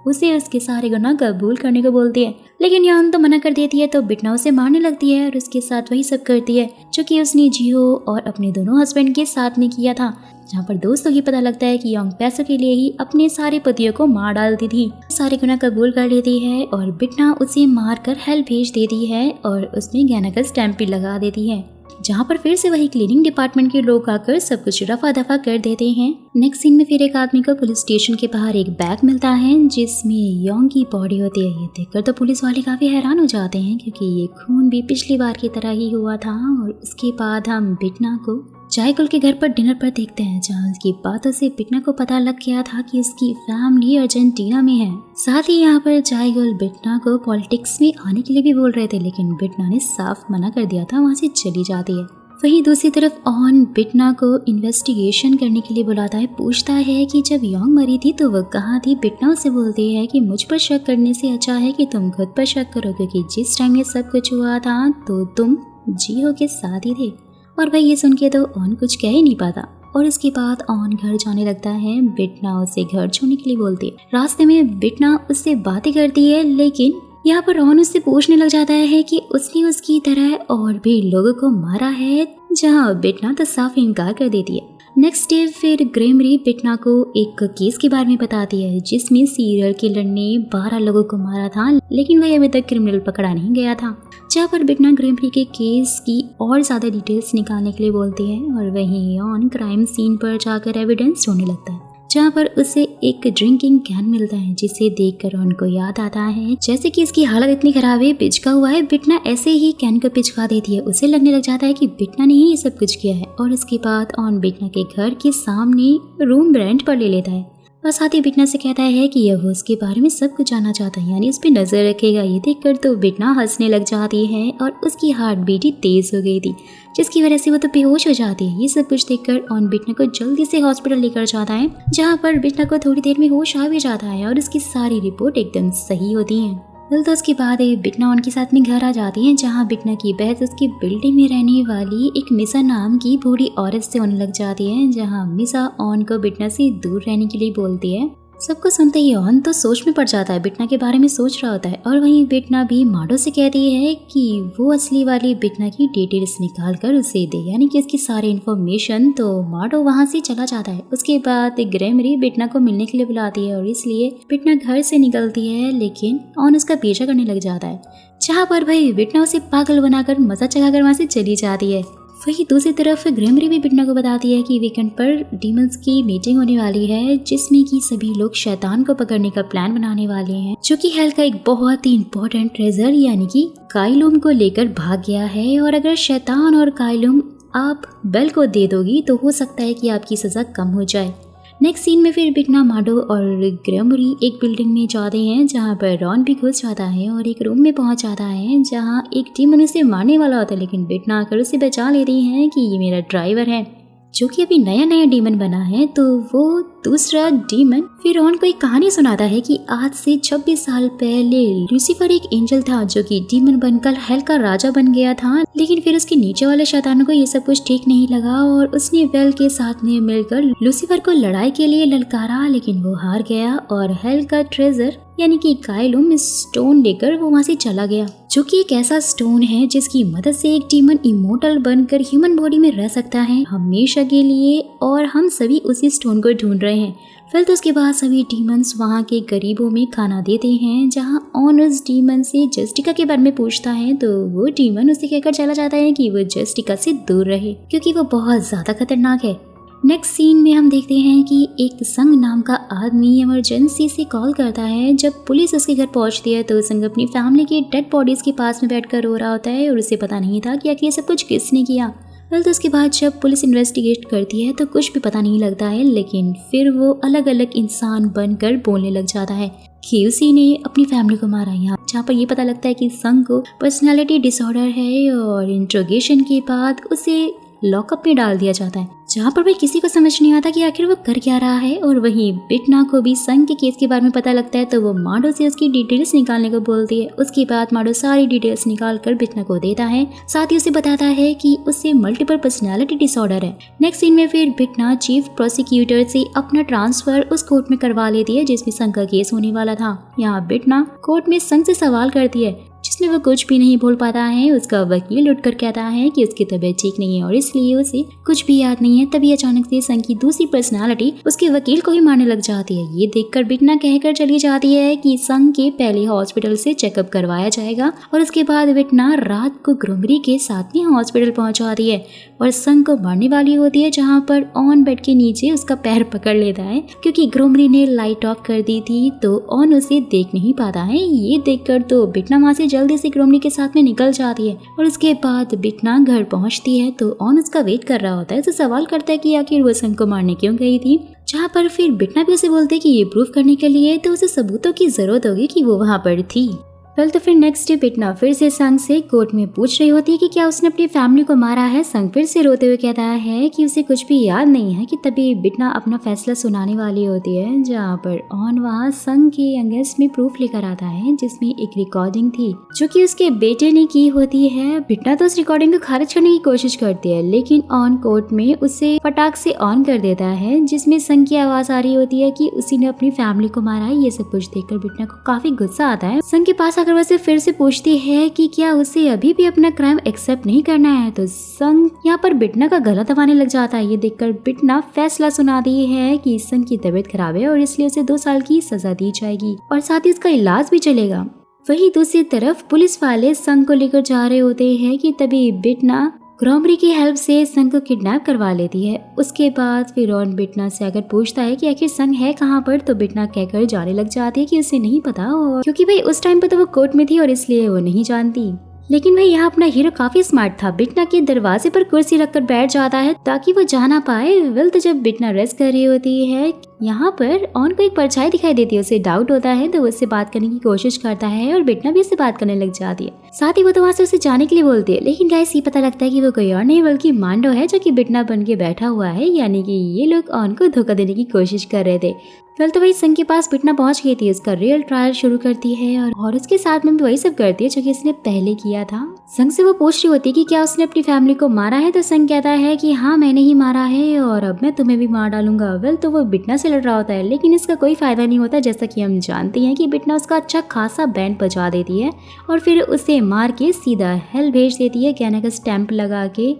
उसे उसके सारे गुनाह कबूल करने को बोलती है, लेकिन योंग तो मना कर देती है। तो बिटना उसे मारने लगती है और उसके साथ वही सब करती है जो कि उसने जियो और अपने दोनों हस्बैंड के साथ में किया था, जहाँ पर दोस्तों की पता लगता है कि योंग पैसों के लिए ही अपने सारे पतियों को मार डालती थी। सारे गुनाह कबूल कर लेती है और बिटना उसे मारकर हेल भेज देती है और उसमें गैना का स्टैंप भी लगा देती है, जहाँ पर फिर से वही क्लीनिंग डिपार्टमेंट के लोग आकर सब कुछ रफा दफा कर देते हैं। नेक्स्ट सीन में फिर एक आदमी को पुलिस स्टेशन के बाहर एक बैग मिलता है जिसमें योंग की बॉडी होती है। ये देखकर तो पुलिस वाले काफी हैरान हो जाते हैं क्योंकि ये खून भी पिछली बार की तरह ही हुआ था। और उसके बाद हम बिटना को जायगुल के घर पर डिनर पर देखते हैं, जहाँ उसकी बातों से बिटना को पता लग गया था कि उसकी फैमिली अर्जेंटीना में है। साथ ही यहाँ पर जायगुल बिटना को पॉलिटिक्स में आने के लिए भी बोल रहे थे, लेकिन बिटना ने साफ मना कर दिया था, वहाँ से चली जाती है। वहीं दूसरी तरफ ऑन बिटना को इन्वेस्टिगेशन करने के लिए बुलाता है, पूछता है कि जब योंग मरी थी तो वह कहाँ थी। बिटना उसे बोलती है कि मुझ पर शक करने से अच्छा है कि तुम खुद पर शक करो, क्योंकि जिस टाइम ये सब कुछ हुआ था तो तुम जियो के साथ ही थे। और वह ये सुन के तो ऑन कुछ कह ही नहीं पाता। और इसके बाद ऑन घर जाने लगता है। बिटना उसे घर छोड़ने के लिए बोलती है। रास्ते में बिटना उससे बातें करती है, लेकिन यहाँ पर ऑन उससे पूछने लग जाता है कि उसने उसकी तरह और भी लोगों को मारा है, जहाँ बिटना तो साफ इनकार कर देती है। नेक्स्ट डे फिर ग्रैमरी बिटना को एक केस के बारे में बताती है जिसमें सीरियल किलर ने 12 लोगों को मारा था, लेकिन वह अभी तक क्रिमिनल पकड़ा नहीं गया था। जहाँ पर बिटना ग्रैमरी के केस की और ज्यादा डिटेल्स निकालने के लिए बोलती है और वहीं ऑन क्राइम सीन पर जाकर एविडेंस ढूंढने लगता है, जहाँ पर उसे एक ड्रिंकिंग कैन मिलता है, जिसे देखकर उनको याद आता है जैसे कि इसकी हालत इतनी खराब है, पिचका हुआ है। बिटना ऐसे ही कैन को पिचका देती है। उसे लगने लग जाता है कि बिटना ने ही ये सब कुछ किया है। और इसके बाद ऑन बिटना के घर के सामने रूम रेंट पर ले लेता है और साथ ही बिटना से कहता है कि यह वो उसके बारे में सब कुछ जानना चाहता है, यानी उस पर नजर रखेगा। ये देखकर तो बिटना हंसने लग जाती है और उसकी हार्ट बीट ही तेज हो गई थी, जिसकी वजह से वो तो बेहोश हो जाती है। ये सब कुछ देखकर ऑन बिटना को जल्दी से हॉस्पिटल लेकर जाता है, जहाँ पर बिटना को थोड़ी देर में होश आ भी जाता है और उसकी सारी रिपोर्ट एकदम सही होती है। तो उसके बाद बिटना ऑन के साथ में घर आ जाती है, जहाँ बिटना की बहस उसकी बिल्डिंग में रहने वाली एक मिसा नाम की बूढ़ी औरत से होने लग जाती है, जहाँ मिसा ऑन को बिटना से दूर रहने के लिए बोलती है। सबको सुनते ही ऑन तो सोच में पड़ जाता है, बिटना के बारे में सोच रहा होता है। और वहीं बिटना भी माडो से कहती है कि वो असली वाली बिटना की डिटेल्स निकाल कर उसे दे, यानी कि उसकी सारी इन्फॉर्मेशन। तो माडो वहाँ से चला जाता है। उसके बाद ग्रेमरी बिटना को मिलने के लिए बुलाती है और इसलिए बिटना घर से निकलती है, लेकिन ऑन उसका पीछा करने लग जाता है, जहाँ पर भाई बिटना उसे पागल बनाकर मजा चखाकर वहाँ से चली जाती है। वही दूसरी तरफ ग्रेमरी भी बिटना को बताती है कि वीकेंड पर डीमंस की मीटिंग होने वाली है, जिसमें कि सभी लोग शैतान को पकड़ने का प्लान बनाने वाले हैं, जो कि हेल का एक बहुत ही इम्पोर्टेंट ट्रेजर यानी कि काइलूम को लेकर भाग गया है। और अगर शैतान और काइलूम आप बेल को दे दोगी तो हो सकता है कि आपकी सजा कम हो जाए। नेक्स्ट सीन में फिर बिटना, माडो और ग्रेमरी एक बिल्डिंग में जाते हैं, जहाँ पर रॉन भी घुस जाता है और एक रूम में पहुंच जाता है, जहाँ एक डीमन उसे मारने वाला होता है, लेकिन बिटना आकर उसे बचा लेती है कि ये मेरा ड्राइवर है, जो कि अभी नया नया डीमन बना है। तो वो दूसरा डीमन फिर रॉन को एक कहानी सुनाता है कि आज से 26 साल पहले लूसीफर एक एंजल था, जो कि डीमन बनकर हेल का राजा बन गया था, लेकिन फिर उसके नीचे वाले शैतानों को ये सब कुछ ठीक नहीं लगा और उसने बेल के साथ में मिलकर लूसीफर को लड़ाई के लिए ललकारा, लेकिन वो हार गया और हेल का ट्रेजर यानी कि काइलूम स्टोन लेकर वो वहाँ से चला गया, जो कि एक ऐसा स्टोन है जिसकी मदद से एक डीमन इमोर्टल बनकर ह्यूमन बॉडी में रह सकता है हमेशा के लिए, और हम सभी उसी स्टोन को ढूंढ रहे हैं। फिर तो उसके बाद सभी डीमंस वहाँ के गरीबों में खाना देते हैं, जहाँ ऑन उस डीमन से जस्टिका के बारे में पूछता है, तो वो डीमन उसे कहकर चला जाता है कि वो जस्टिका से दूर रहे, क्योंकि वो बहुत ज्यादा खतरनाक है। नेक्स्ट सीन में हम देखते हैं कि एक संग नाम का आदमी इमरजेंसी से कॉल करता है। जब पुलिस उसके घर पहुंचती है तो संग अपनी फैमिली की डेड बॉडीज के पास में बैठकर रो रहा होता है और उसे पता नहीं था कि आखिर ये सब कुछ किसने किया। तो उसके बाद जब पुलिस इन्वेस्टिगेट करती है तो कुछ भी पता नहीं लगता है, लेकिन फिर वो अलग अलग इंसान बनकर बोलने लग जाता है कि उसी ने अपनी फैमिली को मारा। यहाँ जहाँ पर ये पता लगता है कि संग को पर्सनालिटी डिसऑर्डर है और इंट्रोगेशन के बाद उसे लॉकअप में डाल दिया जाता है, जहाँ पर भाई किसी को समझ नहीं आता कि आखिर वो कर क्या रहा है। और वहीं बिटना को भी संग के केस के बारे में पता लगता है, तो वो माडो से उसकी डिटेल्स निकालने को बोलती है। उसके बाद माडो सारी डिटेल्स निकाल कर बिटना को देता है, साथ ही उसे बताता है कि उसे मल्टीपल पर्सनैलिटी डिसऑर्डर है। नेक्स्ट सीन में फिर बिटना चीफ प्रोसिक्यूटर से अपना ट्रांसफर उस कोर्ट में करवा लेती है जिसमें संग का केस होने वाला था। यहाँ बिटना कोर्ट में संग से सवाल करती है, जिसमें वो कुछ भी नहीं बोल पाता है। उसका वकील उठकर कहता है कि उसकी तबीयत ठीक नहीं है और इसलिए उसे कुछ भी याद नहीं है। तभी अचानक से संग की दूसरी पर्सनालिटी उसके वकील को ही मारने लग जाती है। ये देखकर बिटना कहकर चली जाती है कि संग के पहले हॉस्पिटल से चेकअप करवाया जाएगा, और उसके बाद बिटना रात को ग्रेमरी के साथ में हॉस्पिटल पहुंचाती है और संग को मारने वाली होती है, जहाँ पर ऑन बेड के नीचे उसका पैर पकड़ लेता है, क्योंकि ग्रेमरी ने लाइट ऑफ कर दी थी तो ऑन उसे देख नहीं पाता है। ये देखकर तो बिटना वहाँ से जल्दी से ग्रेमरी के साथ में निकल जाती है और उसके बाद बिटना घर पहुंचती है तो ऑन उसका वेट कर रहा होता है। तो सवाल करता है कि आखिर वो संग को मारने क्यों गई थी, जहाँ पर फिर बिटना भी उसे बोलते कि ये प्रूफ करने के लिए तो उसे सबूतों की जरूरत होगी कि वो वहाँ पर थी। तो फिर नेक्स्ट डे बिटना फिर से संग से कोर्ट में पूछ रही होती है कि क्या उसने अपनी फैमिली को मारा है। संग फिर से रोते हुए कहता है कि उसे कुछ भी याद नहीं है कि तभी बिटना अपना फैसला सुनाने वाली होती है, जहाँ पर ऑन वहाँ संग के अगेंस्ट में प्रूफ लेकर आता है, जिसमें एक रिकॉर्डिंग थी जो कि उसके बेटे ने की होती है। बिटना तो उस रिकॉर्डिंग को खारिज करने की कोशिश करती है, लेकिन ऑन कोर्ट में उसे फटाक से ऑन कर देता है, जिसमें संग की आवाज आ रही होती है कि उसी ने अपनी फैमिली को मारा है। ये सब कुछ देखकर बिटना को काफी गुस्सा आता है। संग के पास अगर वैसे फिर से पूछती है कि क्या उसे अभी भी अपना क्राइम एक्सेप्ट नहीं करना है, तो संग यहाँ पर बिटना का गला दबाने लग जाता है। ये देखकर बिटना फैसला सुना दी है कि संग की तबीयत खराब है और इसलिए उसे 2 साल की सजा दी जाएगी और साथ ही उसका इलाज भी चलेगा। वही दूसरी तरफ पुलिस वाले संग को लेकर जा रहे होते हैं कि तभी बिटना ग्रेमरी की हेल्प से संग को किडनैप करवा लेती है। उसके बाद फिर रॉन बिटना से अगर पूछता है कि आखिर संग है कहाँ पर, तो बिटना कहकर जाने लग जाती है कि उसे नहीं पता, और क्योंकि भाई उस टाइम पर तो वो कोर्ट में थी और इसलिए वो नहीं जानती। लेकिन भाई यहाँ अपना हीरो काफी स्मार्ट था। बिटना के दरवाजे पर कुर्सी रखकर बैठ जाता है ताकि वो जा ना पाए। वेल तो जब बिटना रेस्ट कर रही होती है, यहाँ पर ऑन को एक परछाई दिखाई देती है। उसे डाउट होता है तो वो उससे बात करने की कोशिश करता है और बिटना भी उससे बात करने लग जाती है। साथ ही वो तो वहाँ से उसे जाने के लिए बोलती है, लेकिन गाइस ये पता लगता है कि वो कोई और नहीं बल्कि मांडो है, जो कि बिटना बन के बैठा हुआ है। यानी कि ये लोग ऑन को धोखा देने की कोशिश कर रहे थे। फिर तो वही संग के पास बिटना पहुंच गई थी। उसका रियल ट्रायल शुरू करती है और उसके साथ में भी वही सब करती है जो कि इसने पहले किया था। संग से वो पूछ रही होती है कि क्या उसने अपनी फैमिली को मारा है, तो संग कहता है कि हाँ मैंने ही मारा है और अब मैं तुम्हें भी मार डालूंगा। वेल तो वो बिटना से लड़ रहा होता है, लेकिन इसका कोई फायदा नहीं होता। जैसा कि हम जानते हैं कि बिटना उसका अच्छा खासा बैंड बजा देती है और फिर उसे मार के सीधा हेल भेज देती है कहने का स्टैंप लगा के।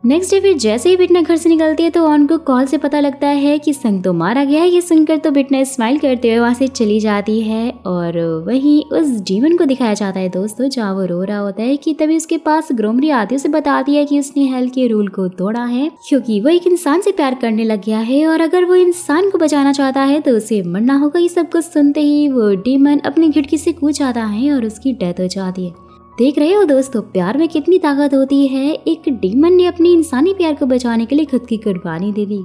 नेक्स्ट डे फिर जैसे ही बिटना घर से निकलती है तो ऑन को कॉल से पता लगता है कि संग तो मारा गया है। ये सुनकर तो बिटना स्माइल करते हुए वहाँ से चली जाती है और वहीं उस डीमन को दिखाया जाता है दोस्तों, जहाँ वो रो रहा होता है कि तभी उसके पास ग्रोमरी आती है, उसे बताती है कि उसने हेल के रूल को तोड़ा है क्योंकि वो एक इंसान से प्यार करने लग गया है और अगर वो इंसान को बचाना चाहता है तो उसे मरना होगा। ये सब कुछ सुनते ही वो डीमन अपनी खिड़की से कूद जाता है और उसकी डेथ हो जाती है। देख रहे हो दोस्तों प्यार में कितनी ताकत होती है। एक डीमन ने अपनी इंसानी प्यार को बचाने के लिए खुद की कुर्बानी दे दी।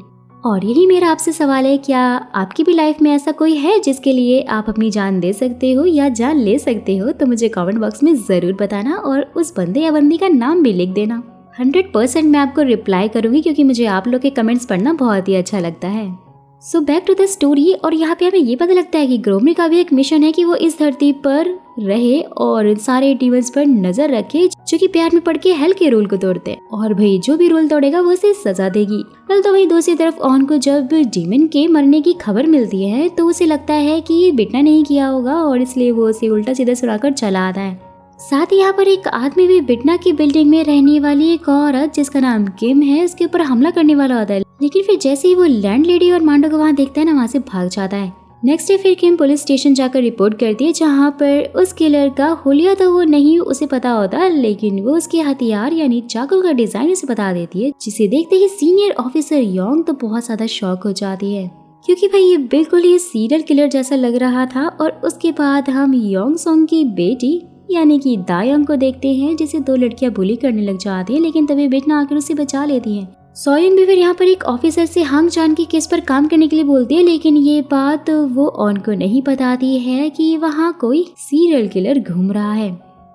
और यही मेरा आपसे सवाल है, क्या आपकी भी लाइफ में ऐसा कोई है जिसके लिए आप अपनी जान दे सकते हो या जान ले सकते हो? तो मुझे कमेंट बॉक्स में जरूर बताना और उस बंदे या बंदी का नाम भी लिख देना। 100% मैं आपको रिप्लाई करूंगी क्योंकि मुझे आप लोग के कमेंट्स पढ़ना बहुत ही अच्छा लगता है। So back to the story. और यहाँ पे हमें ये पता लगता है कि ग्रोमरी का भी एक मिशन है कि वो इस धरती पर रहे और सारे डीमंस पर नजर रखे जो कि प्यार में पड़ के हेल के रूल को तोड़ते हैं और भाई जो भी रूल तोड़ेगा वो उसे सजा देगी। कल तो वही दूसरी तरफ ऑन को जब डीमन के मरने की खबर मिलती है तो उसे लगता है कि ये बिटना नहीं किया होगा और इसलिए वो उसे उल्टा सीधा सुनाकर चला आता है। साथ ही यहाँ पर एक आदमी भी बिटना की बिल्डिंग में रहने वाली एक औरत जिसका नाम किम है उसके ऊपर हमला करने वाला होता है, लेकिन फिर जैसे ही वो लैंड लेडी और मांडो को वहाँ देखता है ना, वहाँ से भाग जाता है। नेक्स्ट डे फिर किम पुलिस स्टेशन जाकर रिपोर्ट करती है जहाँ पर उस किलर का हुलिया तो वो नहीं उसे पता होता, लेकिन वो उसके हथियार यानी चाकू का डिजाइन उसे बता देती है, जिसे देखते ही सीनियर ऑफिसर योंग तो बहुत ज्यादा शॉक हो जाती है क्योंकि भाई ये बिल्कुल ही सीरियल किलर जैसा लग रहा था। और उसके बाद हम योंग सोंग की बेटी यानी कि दायोंग को देखते हैं जिसे दो लड़कियां बुली करने लग जाती है, लेकिन तभी बिटना आकर उसे बचा लेती है। सोयोंग भी फिर यहाँ पर एक ऑफिसर से हांग चान के केस पर काम करने के लिए बोलती है, लेकिन ये बात वो ऑन को नहीं बताती है कि वहाँ कोई सीरियल किलर घूम रहा है।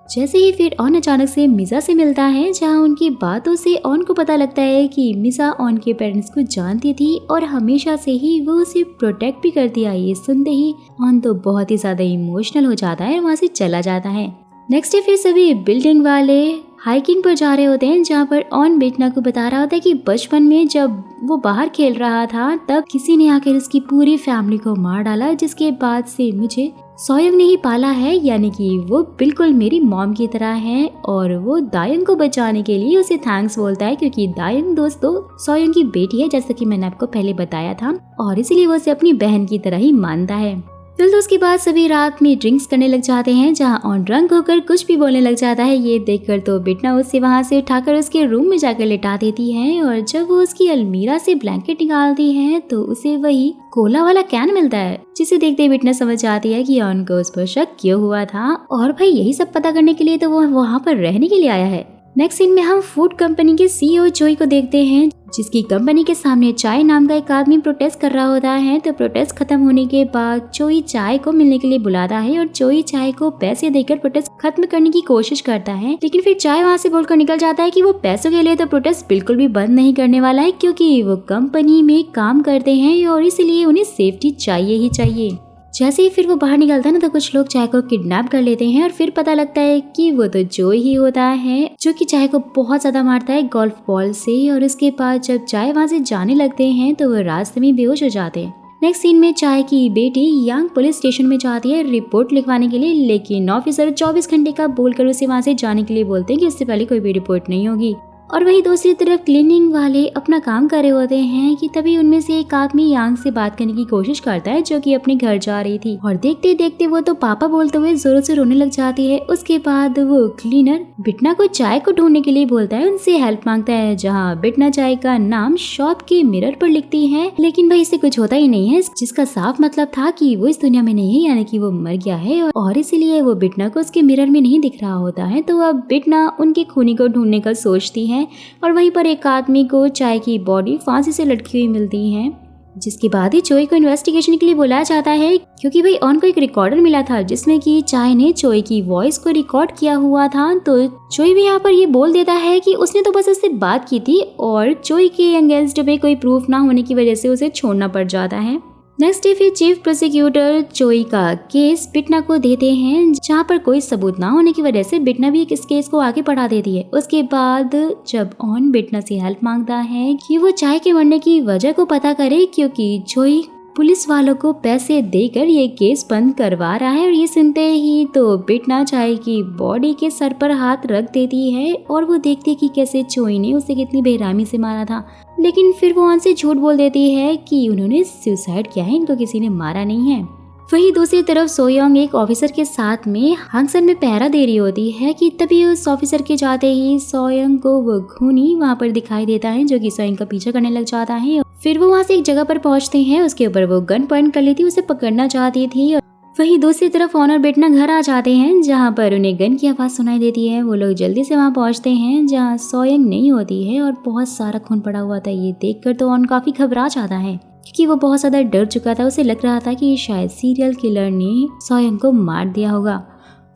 जैसे ही फिर ऑन अचानक से मिसा से मिलता है, जहाँ उनकी बातों से ऑन को पता लगता है कि मिसा ऑन के पेरेंट्स को जानती थी और हमेशा से ही वो उसे प्रोटेक्ट भी करती आई। ये सुनते ही ऑन तो बहुत ही ज्यादा इमोशनल हो जाता है, वहाँ से चला जाता है। नेक्स्ट डे फिर सभी बिल्डिंग वाले हाइकिंग पर जा रहे होते हैं, जहाँ पर ऑन बिटना को बता रहा होता है कि बचपन में जब वो बाहर खेल रहा था तब किसी ने आकर उसकी पूरी फैमिली को मार डाला, जिसके बाद से मुझे सोयोंग ने ही पाला है, यानी कि वो बिल्कुल मेरी मॉम की तरह है। और वो दायोंग को बचाने के लिए उसे थैंक्स बोलता है क्योंकि दायोंग दोस्तों सोयोंग की बेटी है, जैसा कि मैंने आपको पहले बताया था, और इसीलिए वो उसे अपनी बहन की तरह ही मानता है। फिर तो उसके बाद सभी रात में ड्रिंक्स करने लग जाते हैं, जहाँ ऑन ड्रंक होकर कुछ भी बोलने लग जाता है। ये देखकर तो बिटना उसे वहाँ से उठाकर उसके रूम में जाकर लिटा देती है और जब वो उसकी अलमीरा से ब्लैंकेट निकालती है तो उसे वही कोला वाला कैन मिलता है, जिसे देखते ही बिटना समझ जाती है कि ऑन को उस पर शक क्यों हुआ था और भाई यही सब पता करने के लिए तो वो वहाँ पर रहने के लिए आया है। नेक्स्ट सीन में हम फूड कंपनी के सीईओ चोई को देखते हैं, जिसकी कंपनी के सामने चाय नाम का एक आदमी प्रोटेस्ट कर रहा होता है। तो प्रोटेस्ट खत्म होने के बाद चोई चाय को मिलने के लिए बुलाता है और चोई चाय को पैसे देकर प्रोटेस्ट खत्म करने की कोशिश करता है, लेकिन फिर चाय वहाँ से बोलकर निकल जाता है कि वो पैसों के लिए तो प्रोटेस्ट बिल्कुल भी बंद नहीं करने वाला है, क्योंकि वो कंपनी में काम करते हैं और इसलिए उन्हें सेफ्टी चाहिए ही चाहिए। जैसे ही फिर वो बाहर निकलता है ना, तो कुछ लोग चाय को किडनैप कर लेते हैं और फिर पता लगता है कि वो तो जोई ही होता है, जो कि चाय को बहुत ज्यादा मारता है गोल्फ बॉल से। और उसके बाद जब चाय वहाँ से जाने लगते हैं तो वो रास्ते में बेहोश हो जाते हैं। नेक्स्ट सीन में चाय की बेटी यांग पुलिस स्टेशन में जाती है रिपोर्ट लिखवाने के लिए, लेकिन ऑफिसर 24 घंटे का बोलकर उसे वहाँ से जाने के लिए बोलते हैं कि उससे पहले कोई भी रिपोर्ट नहीं होगी। और वही दूसरी तरफ क्लीनिंग वाले अपना काम कर रहे होते हैं कि तभी उनमें से एक आदमी यांग से बात करने की कोशिश करता है, जो कि अपने घर जा रही थी, और देखते देखते वो तो पापा बोलते हुए जोरों से रोने लग जाती है। उसके बाद वो क्लीनर बिटना को चाय को ढूंढने के लिए बोलता है, उनसे हेल्प मांगता है, जहाँ बिटना चाय का नाम शॉप के मिरर पर लिखती है, लेकिन भाई इससे कुछ होता ही नहीं है, जिसका साफ मतलब था कि वो इस दुनिया में नहीं है, यानी कि वो मर गया है और इसीलिए वो बिटना को उसके मिरर में नहीं दिख रहा होता है। तो अब बिटना उनके खूनी को ढूंढने का सोचती है और वहीं पर एक आदमी को चाय की बॉडी फांसी से लटकी हुई मिलती है, जिसके बाद ही चोई को इन्वेस्टिगेशन के लिए बुलाया जाता है, क्योंकि भाई ऑन को एक रिकॉर्डर मिला था जिसमें कि चाय ने चोई की वॉइस को रिकॉर्ड किया हुआ था। तो चोई भी यहाँ पर ये बोल देता है कि उसने तो बस उससे बात की थी और चोई के अगेंस्ट में कोई प्रूफ ना होने की वजह से उसे छोड़ना पड़ जाता है। नेक्स्ट डे फिर चीफ प्रोसिक्यूटर चोई का केस बिटना को देते हैं, जहाँ पर कोई सबूत ना होने की वजह से बिटना भी इस केस को आगे बढ़ा देती है। उसके बाद जब ऑन बिटना से हेल्प मांगता है कि वो चाय के मरने की वजह को पता करे, क्योंकि चोई पुलिस वालों को पैसे देकर ये केस बंद करवा रहा है। और ये सुनते ही तो बिटना चाय की बॉडी के सर पर हाथ रख देती है और वो देखती है कि कैसे चोई ने उसे कितनी बेरहमी से मारा था। लेकिन फिर वो ऑन से झूठ बोल देती है कि उन्होंने सुसाइड किया है, इनको किसी ने मारा नहीं है। वहीं दूसरी तरफ सोयोंग एक ऑफिसर के साथ में हांगसन में पहरा दे रही होती है कि तभी उस ऑफिसर के जाते ही सोयोंग को वो खूनी वहाँ पर दिखाई देता है, जो कि सोयोंग का पीछा करने लग जाता है। फिर वो वहाँ से एक जगह पर पहुँचते हैं, उसके ऊपर वो गन पॉइंट कर लेती, उसे पकड़ना चाहती थी। वहीं दूसरी तरफ ऑन और बिटना घर आ जाते हैं, जहाँ पर उन्हें गन की आवाज़ सुनाई देती है। वो लोग जल्दी से वहाँ पहुँचते हैं जहाँ सोयोंग नहीं होती है और बहुत सारा खून पड़ा हुआ था। ये देखकर तो ऑन काफ़ी घबरा जाता है, क्योंकि वो बहुत ज़्यादा डर चुका था। उसे लग रहा था कि शायद सीरियल किलर ने सोयोंग को मार दिया होगा।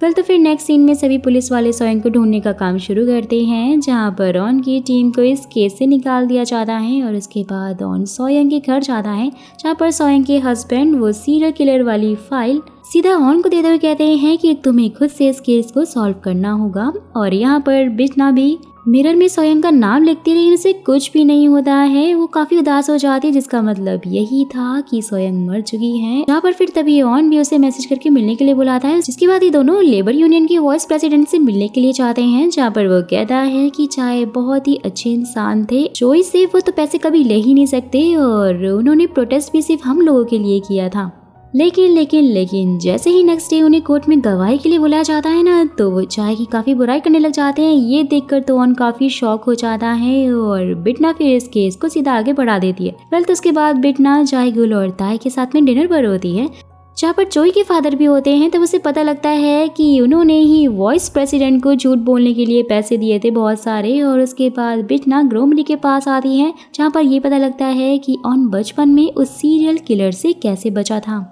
तो फिर नेक्स्ट सीन में सभी पुलिस वाले सोयोंग को ढूंढने का काम शुरू करते हैं, जहाँ पर ऑन की टीम को इस केस से निकाल दिया जाता है। और उसके बाद ऑन सोयोंग के घर जाता है, जहाँ पर सोयोंग के हस्बैंड वो सीरियल किलर वाली फाइल सीधा ऑन को देते हुए कहते हैं कि तुम्हें खुद से इस केस को सॉल्व करना होगा। और यहाँ पर बिटना भी मिरर में सोयोंग का नाम लिखती है, लेकिन उसे कुछ भी नहीं होता है। वो काफी उदास हो जाती है, जिसका मतलब यही था कि सोयोंग मर चुकी है। जहाँ पर फिर तभी ऑन भी उसे मैसेज करके मिलने के लिए बुलाता है, जिसके बाद ये दोनों लेबर यूनियन के वाइस प्रेसिडेंट से मिलने के लिए जाते हैं, जहाँ पर वो कहता है कि चाहे बहुत ही अच्छे इंसान थे, चोई से वो तो पैसे कभी ले ही नहीं सकते और उन्होंने प्रोटेस्ट भी सिर्फ हम लोगों के लिए किया था। लेकिन जैसे ही नेक्स्ट डे उन्हें कोर्ट में गवाही के लिए बुलाया जाता है ना, तो वो चाय की काफी बुराई करने लग जाते हैं। ये देखकर तो ऑन काफी शॉक हो जाता है और बिटना फिर इस केस को सीधा आगे बढ़ा देती है। तो उसके बाद बिटना चाय गुल और ताई के साथ में डिनर पर होती है, जहाँ पर चोई के फादर भी होते हैं। तब उसे पता लगता है कि उन्होंने ही वाइस प्रेसिडेंट को झूठ बोलने के लिए पैसे दिए थे बहुत सारे। और उसके बाद बिटना ग्रोमली के पास आती है, जहाँ पर ये पता लगता है कि ऑन बचपन में उस सीरियल किलर से कैसे बचा था।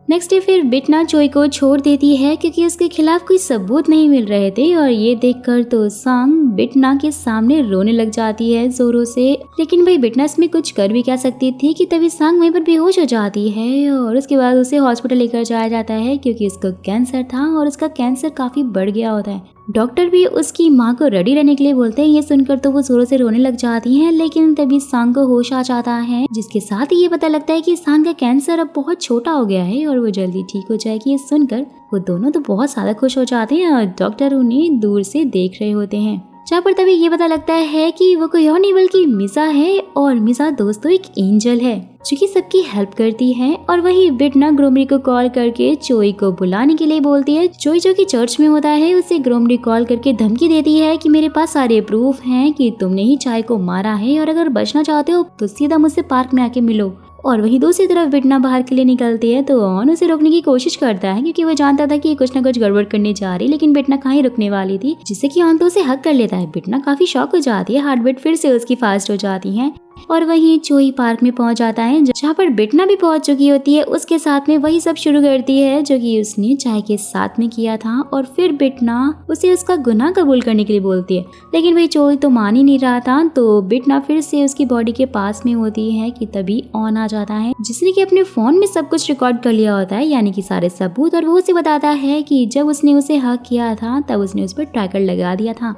नेक्स्ट डे फिर बिटना चोई को छोड़ देती है, क्योंकि उसके खिलाफ कोई सबूत नहीं मिल रहे थे। और ये देखकर तो सांग बिटना के सामने रोने लग जाती है जोरों से। लेकिन भाई बिटना इसमें कुछ कर भी क्या सकती थी कि तभी सांग वहीं पर बेहोश हो जाती है। और उसके बाद उसे हॉस्पिटल लेकर जाया जाता है, क्योंकि उसको कैंसर था और उसका कैंसर काफी बढ़ गया होता है। डॉक्टर भी उसकी माँ को रेडी रहने के लिए बोलते हैं। ये सुनकर तो वो जोरों से रोने लग जाती हैं, लेकिन तभी सांग को होश आ जाता है, जिसके साथ ही ये पता लगता है कि सांग का कैंसर अब बहुत छोटा हो गया है और वो जल्दी ठीक हो जाएगी। ये सुनकर वो दोनों तो बहुत ज्यादा खुश हो जाते हैं और डॉक्टर उन्हें दूर से देख रहे होते हैं। जहाँ पर तभी ये पता लगता है कि वो कोई और नहीं बल्कि मिसा है। और मिसा दोस्तों एक एंजल है जो कि सबकी हेल्प करती है। और वही बिटना ग्रोमरी को कॉल करके चोई को बुलाने के लिए बोलती है। चोई जो कि चर्च में होता है, उसे ग्रोमरी कॉल करके धमकी देती है कि मेरे पास सारे प्रूफ हैं कि तुमने ही चाय को मारा है, और अगर बचना चाहते हो तो सीधा मुझसे पार्क में आके मिलो। और वहीं दूसरी तरफ बिटना बाहर के लिए निकलती है, तो ऑन उसे रोकने की कोशिश करता है, क्योंकि वो जानता था कि ये कुछ ना कुछ गड़बड़ करने जा रही। लेकिन बिटना कहाँ ही रुकने वाली थी, जिससे कि ऑन तो उसे हक कर लेता है। बिटना काफी शॉक हो जाती है, हार्ट बीट फिर से उसकी फास्ट हो जाती है। और वहीं चोई पार्क में पहुंच जाता है, जहाँ पर बिटना भी पहुंच चुकी होती है। उसके साथ में वही सब शुरू करती है जो कि उसने चाय के साथ में किया था। और फिर बिटना उसे उसका गुनाह कबूल करने के लिए बोलती है, लेकिन वही चोई तो मान ही नहीं रहा था। तो बिटना फिर से उसकी बॉडी के पास में होती है कि तभी ऑन आ जाता है, जिसने कि अपने फोन में सब कुछ रिकॉर्ड कर लिया होता है, यानी कि सारे सबूत। और वो उसे बताता है कि जब उसने उसे हक किया था तब उसने उस पर ट्रैकर लगा दिया था।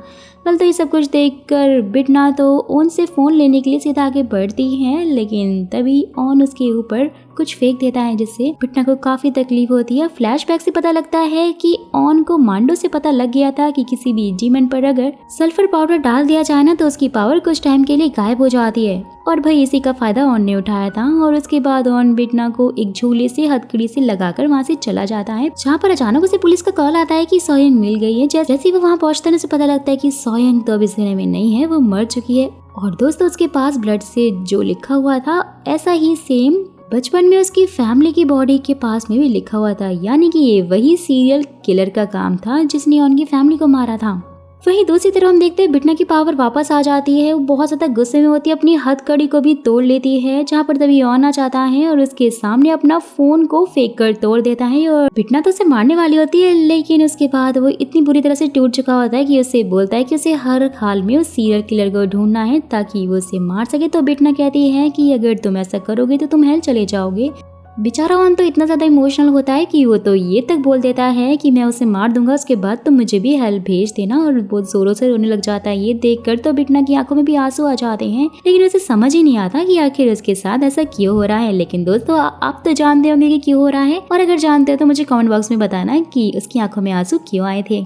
तो ये सब कुछ देखकर बिटना तो ऑन से फोन लेने के लिए सीधा आगे बढ़ती है, लेकिन तभी ऑन उसके ऊपर कुछ फेंक देता है, जिससे बिटना को काफी तकलीफ होती है। फ्लैशबैक से पता लगता है कि ऑन को मांडो से पता लग गया था कि किसी भी डीमन पर अगर सल्फर पाउडर डाल दिया जाए ना, तो उसकी पावर कुछ टाइम के लिए गायब हो जाती है। और भाई इसी का फायदा ऑन ने उठाया था। और उसके बाद ऑन बिटना को एक झूले से हथकड़ी से लगाकर वहाँ से चला जाता है, जहाँ पर अचानक उसे पुलिस का कॉल आता है कि सोयोंग मिल गई है। जैसे ही वो वहाँ पहुँचता है, उसे पता लगता है कि सोयोंग तो अब इस दुनिया में नहीं है, वो मर चुकी है। और दोस्तों उसके पास ब्लड से जो लिखा हुआ था, ऐसा ही सेम बचपन में उसकी फैमिली की बॉडी के पास में भी लिखा हुआ था, यानी कि ये वही सीरियल किलर का काम था जिसने उनकी फैमिली को मारा था। वहीं दूसरी तरफ हम देखते हैं बिटना की पावर वापस आ जाती है। वो बहुत ज्यादा गुस्से में होती है, अपनी हथकड़ी को भी तोड़ लेती है, जहाँ पर तभी ऑन आ जाता है और उसके सामने अपना फोन को फेंक कर तोड़ देता है। और बिटना तो उसे मारने वाली होती है, लेकिन उसके बाद वो इतनी बुरी तरह से टूट चुका होता है कि उसे बोलता है कि उसे हर हाल में उस सीरियल किलर को ढूंढना है ताकि वो उसे मार सके। तो बिटना कहती है कि अगर तुम ऐसा करोगे तो तुम हेल चले जाओगे। बेचारा ऑन तो इतना ज्यादा इमोशनल होता है कि वो तो ये तक बोल देता है कि मैं उसे मार दूंगा, उसके बाद तो मुझे भी हेल्प भेज देना, और बहुत जोरों से रोने लग जाता है। ये देखकर तो बिटना की आंखों में भी आंसू आ जाते हैं, लेकिन उसे समझ ही नहीं आता कि आखिर उसके साथ ऐसा क्यों हो रहा है। लेकिन दोस्तों आप तो जानते होंगे कि क्यों हो रहा है, और अगर जानते हो तो मुझे कमेंट बॉक्स में बताना कि उसकी आंखों में आंसू क्यों आए थे।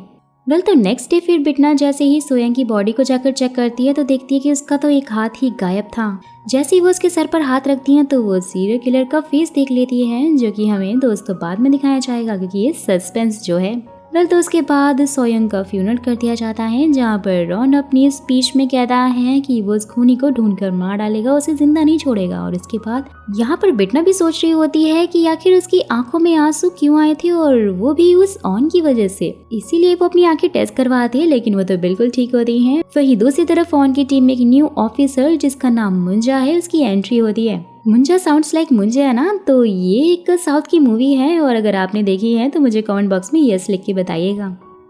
वेल तो नेक्स्ट डे फिर बिटना जैसे ही सोयंग की बॉडी को जाकर चेक करती है तो देखती है कि उसका तो एक हाथ ही गायब था। जैसे ही वो उसके सर पर हाथ रखती है तो वो सीरियल किलर का फेस देख लेती है, जो कि हमें दोस्तों बाद में दिखाया जाएगा क्योंकि ये सस्पेंस जो है। वेल तो उसके बाद सोयंग का फ्यूनरल कर दिया जाता है, जहाँ पर रॉन अपनी स्पीच में कहता है कि वो उस खूनी को ढूंढकर मार डालेगा, उसे जिंदा नहीं छोड़ेगा। और इसके बाद यहाँ पर बिटना भी सोच रही होती है कि आखिर उसकी आंखों में आंसू क्यों आए थे, और वो भी उस ऑन की वजह से। इसीलिए वो अपनी आंखें टेस्ट करवाती है, लेकिन वो तो बिल्कुल ठीक होती हैं। वहीं दूसरी तरफ ऑन की टीम में एक न्यू ऑफिसर जिसका नाम मुंजा है, उसकी एंट्री होती है। मुंजा साउंड्स लाइक मुंजे है ना, तो ये एक साउथ की मूवी है, और अगर आपने देखी है तो मुझे कमेंट बॉक्स में यस लिख के बताइएगा।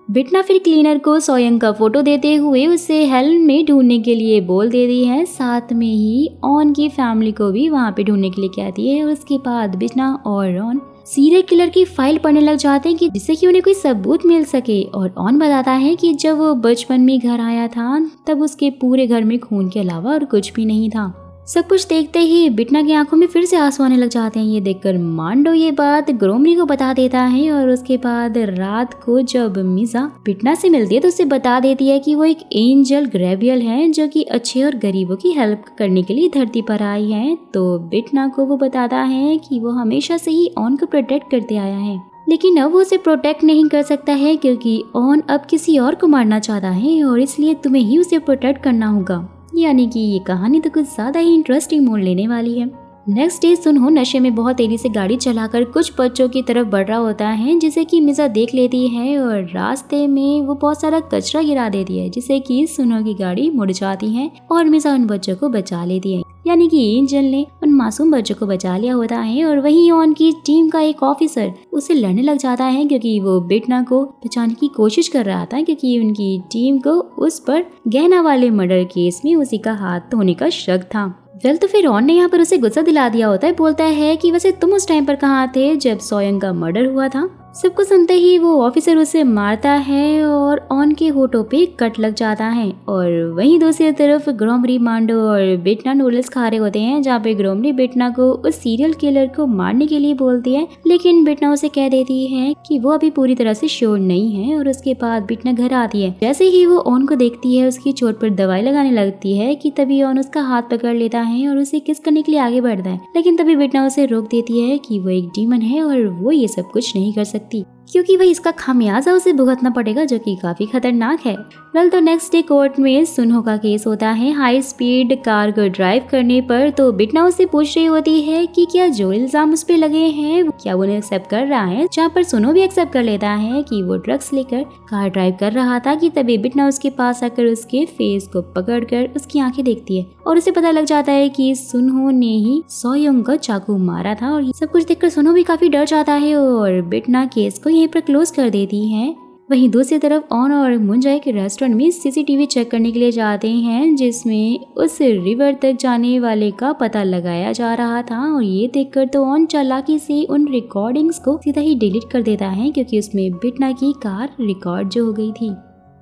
बिटना फिर क्लीनर को सोयंग का फोटो देते हुए उसे हेल्म में ढूंढने के लिए बोल देती है, साथ में ही ऑन की फैमिली को भी वहाँ पे ढूंढने के लिए कहती है। और उसके बाद बिटना और रॉन सीरियल किलर की फाइल पढ़ने लग जाते हैं कि जिससे कि उन्हें कोई सबूत मिल सके। और ऑन बताता है कि जब वो बचपन में घर आया था तब उसके पूरे घर में खून के अलावा और कुछ भी नहीं था। सब कुछ देखते ही बिटना की आंखों में फिर से आंसू आने लग जाते हैं। ये देखकर मांडो ये बात ग्रोमरी को बता देता है, और उसके बाद रात को जब मिजा बिटना से मिलती है तो उसे बता देती है कि वो एक एंजल ग्रेवियल है जो कि अच्छे और गरीबों की हेल्प करने के लिए धरती पर आई है। तो बिटना को वो बताता है कि वो हमेशा से ही ऑन को प्रोटेक्ट करते आया है, लेकिन अब वो उसे प्रोटेक्ट नहीं कर सकता है क्योंकि ऑन अब किसी और को मारना चाहता है, और इसलिए तुम्हें ही उसे प्रोटेक्ट करना होगा। यानी कि ये कहानी तो कुछ ज्यादा ही इंटरेस्टिंग मोड़ लेने वाली है। नेक्स्ट डे सुनहो नशे में बहुत तेजी से गाड़ी चलाकर कुछ बच्चों की तरफ बढ़ रहा होता है, जिसे कि मिजा देख लेती है, और रास्ते में वो बहुत सारा कचरा गिरा देती है, जिसे कि सुनहो की गाड़ी मुड़ जाती है और मिजा उन बच्चों को बचा लेती है। यानी कि एंजल ने उन मासूम बच्चों को बचा लिया होता है। और वहीं ऑन की टीम का एक ऑफिसर उसे लड़ने लग जाता है क्योंकि वो बिटना को बचाने की कोशिश कर रहा था, क्योंकि उनकी टीम को उस पर गहना वाले मर्डर केस में उसी का हाथ होने का शक था। वेल तो फिर ऑन ने यहाँ पर उसे गुस्सा दिला दिया होता है, बोलता है कि वैसे तुम उस टाइम पर कहाँ थे जब सोयंग का मर्डर हुआ था। सबको सुनते ही वो ऑफिसर उसे मारता है और ऑन के होठों पे कट लग जाता है। और वहीं दूसरी तरफ ग्रोमरी मांडो और बिटना नूडल्स खा रहे होते हैं, जहाँ पे ग्रोमरी बिटना को उस सीरियल किलर को मारने के लिए बोलती है, लेकिन बिटना उसे कह देती है कि वो अभी पूरी तरह से श्योर नहीं है। और उसके बाद बिटना घर आती है। जैसे ही वो ऑन को देखती है उसकी चोट पर दवाई लगाने लगती है कि तभी ऑन उसका हाथ पकड़ लेता है और उसे किस करने के लिए आगे बढ़ता है, लेकिन तभी बिटना उसे रोक देती है कि वो एक डीमन है और वो ये सब कुछ नहीं कर सकती, क्योंकि वह इसका खामियाजा उसे भुगतना पड़ेगा, जो कि काफी खतरनाक है। वेल तो नेक्स्ट डे कोर्ट में सुनहो का केस होता है हाई स्पीड कार को ड्राइव करने पर। तो बिटना उससे पूछ रही होती है कि क्या जो इल्जाम उस पे लगे हैं क्या वो एक्सेप्ट कर रहा है, जहाँ पर सुनहो भी एक्सेप्ट कर लेता है कि वो ड्रग्स लेकर कार ड्राइव कर रहा था। कि तभी बिटना उसके पास आकर उसके फेस को पकड़कर उसकी आंखें देखती है और उसे पता लग जाता है कि सुनहो ने ही सोयोंग को चाकू मारा था। और सब कुछ देखकर सुनहो भी काफी डर जाता है और बिटना केस को यहीं पर क्लोज कर देती है। वहीं दूसरी तरफ ऑन और मुंजा एक रेस्टोरेंट में सीसीटीवी चेक करने के लिए जाते हैं, जिसमें उस रिवर तक जाने वाले का पता लगाया जा रहा था। और ये देखकर तो ऑन चालाकी से उन रिकॉर्डिंग्स को सीधा ही डिलीट कर देता है, क्योंकि उसमें बिटना की कार रिकॉर्ड जो हो गई थी।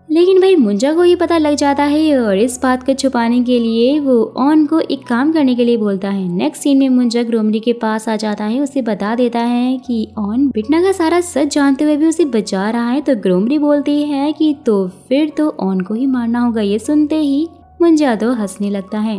लेकिन भाई मुंजा को ये पता लग जाता है और इस बात को छुपाने के लिए वो ऑन को एक काम करने के लिए बोलता है। नेक्स्ट सीन में मुंजा ग्रोमरी के पास आ जाता है, उसे बता देता है कि ऑन बिटना का सारा सच जानते हुए भी उसे बचा रहा है। तो ग्रोमरी बोलती है कि तो फिर तो ऑन को ही मारना होगा। ये सुनते ही मुंजा तो हंसने लगता है।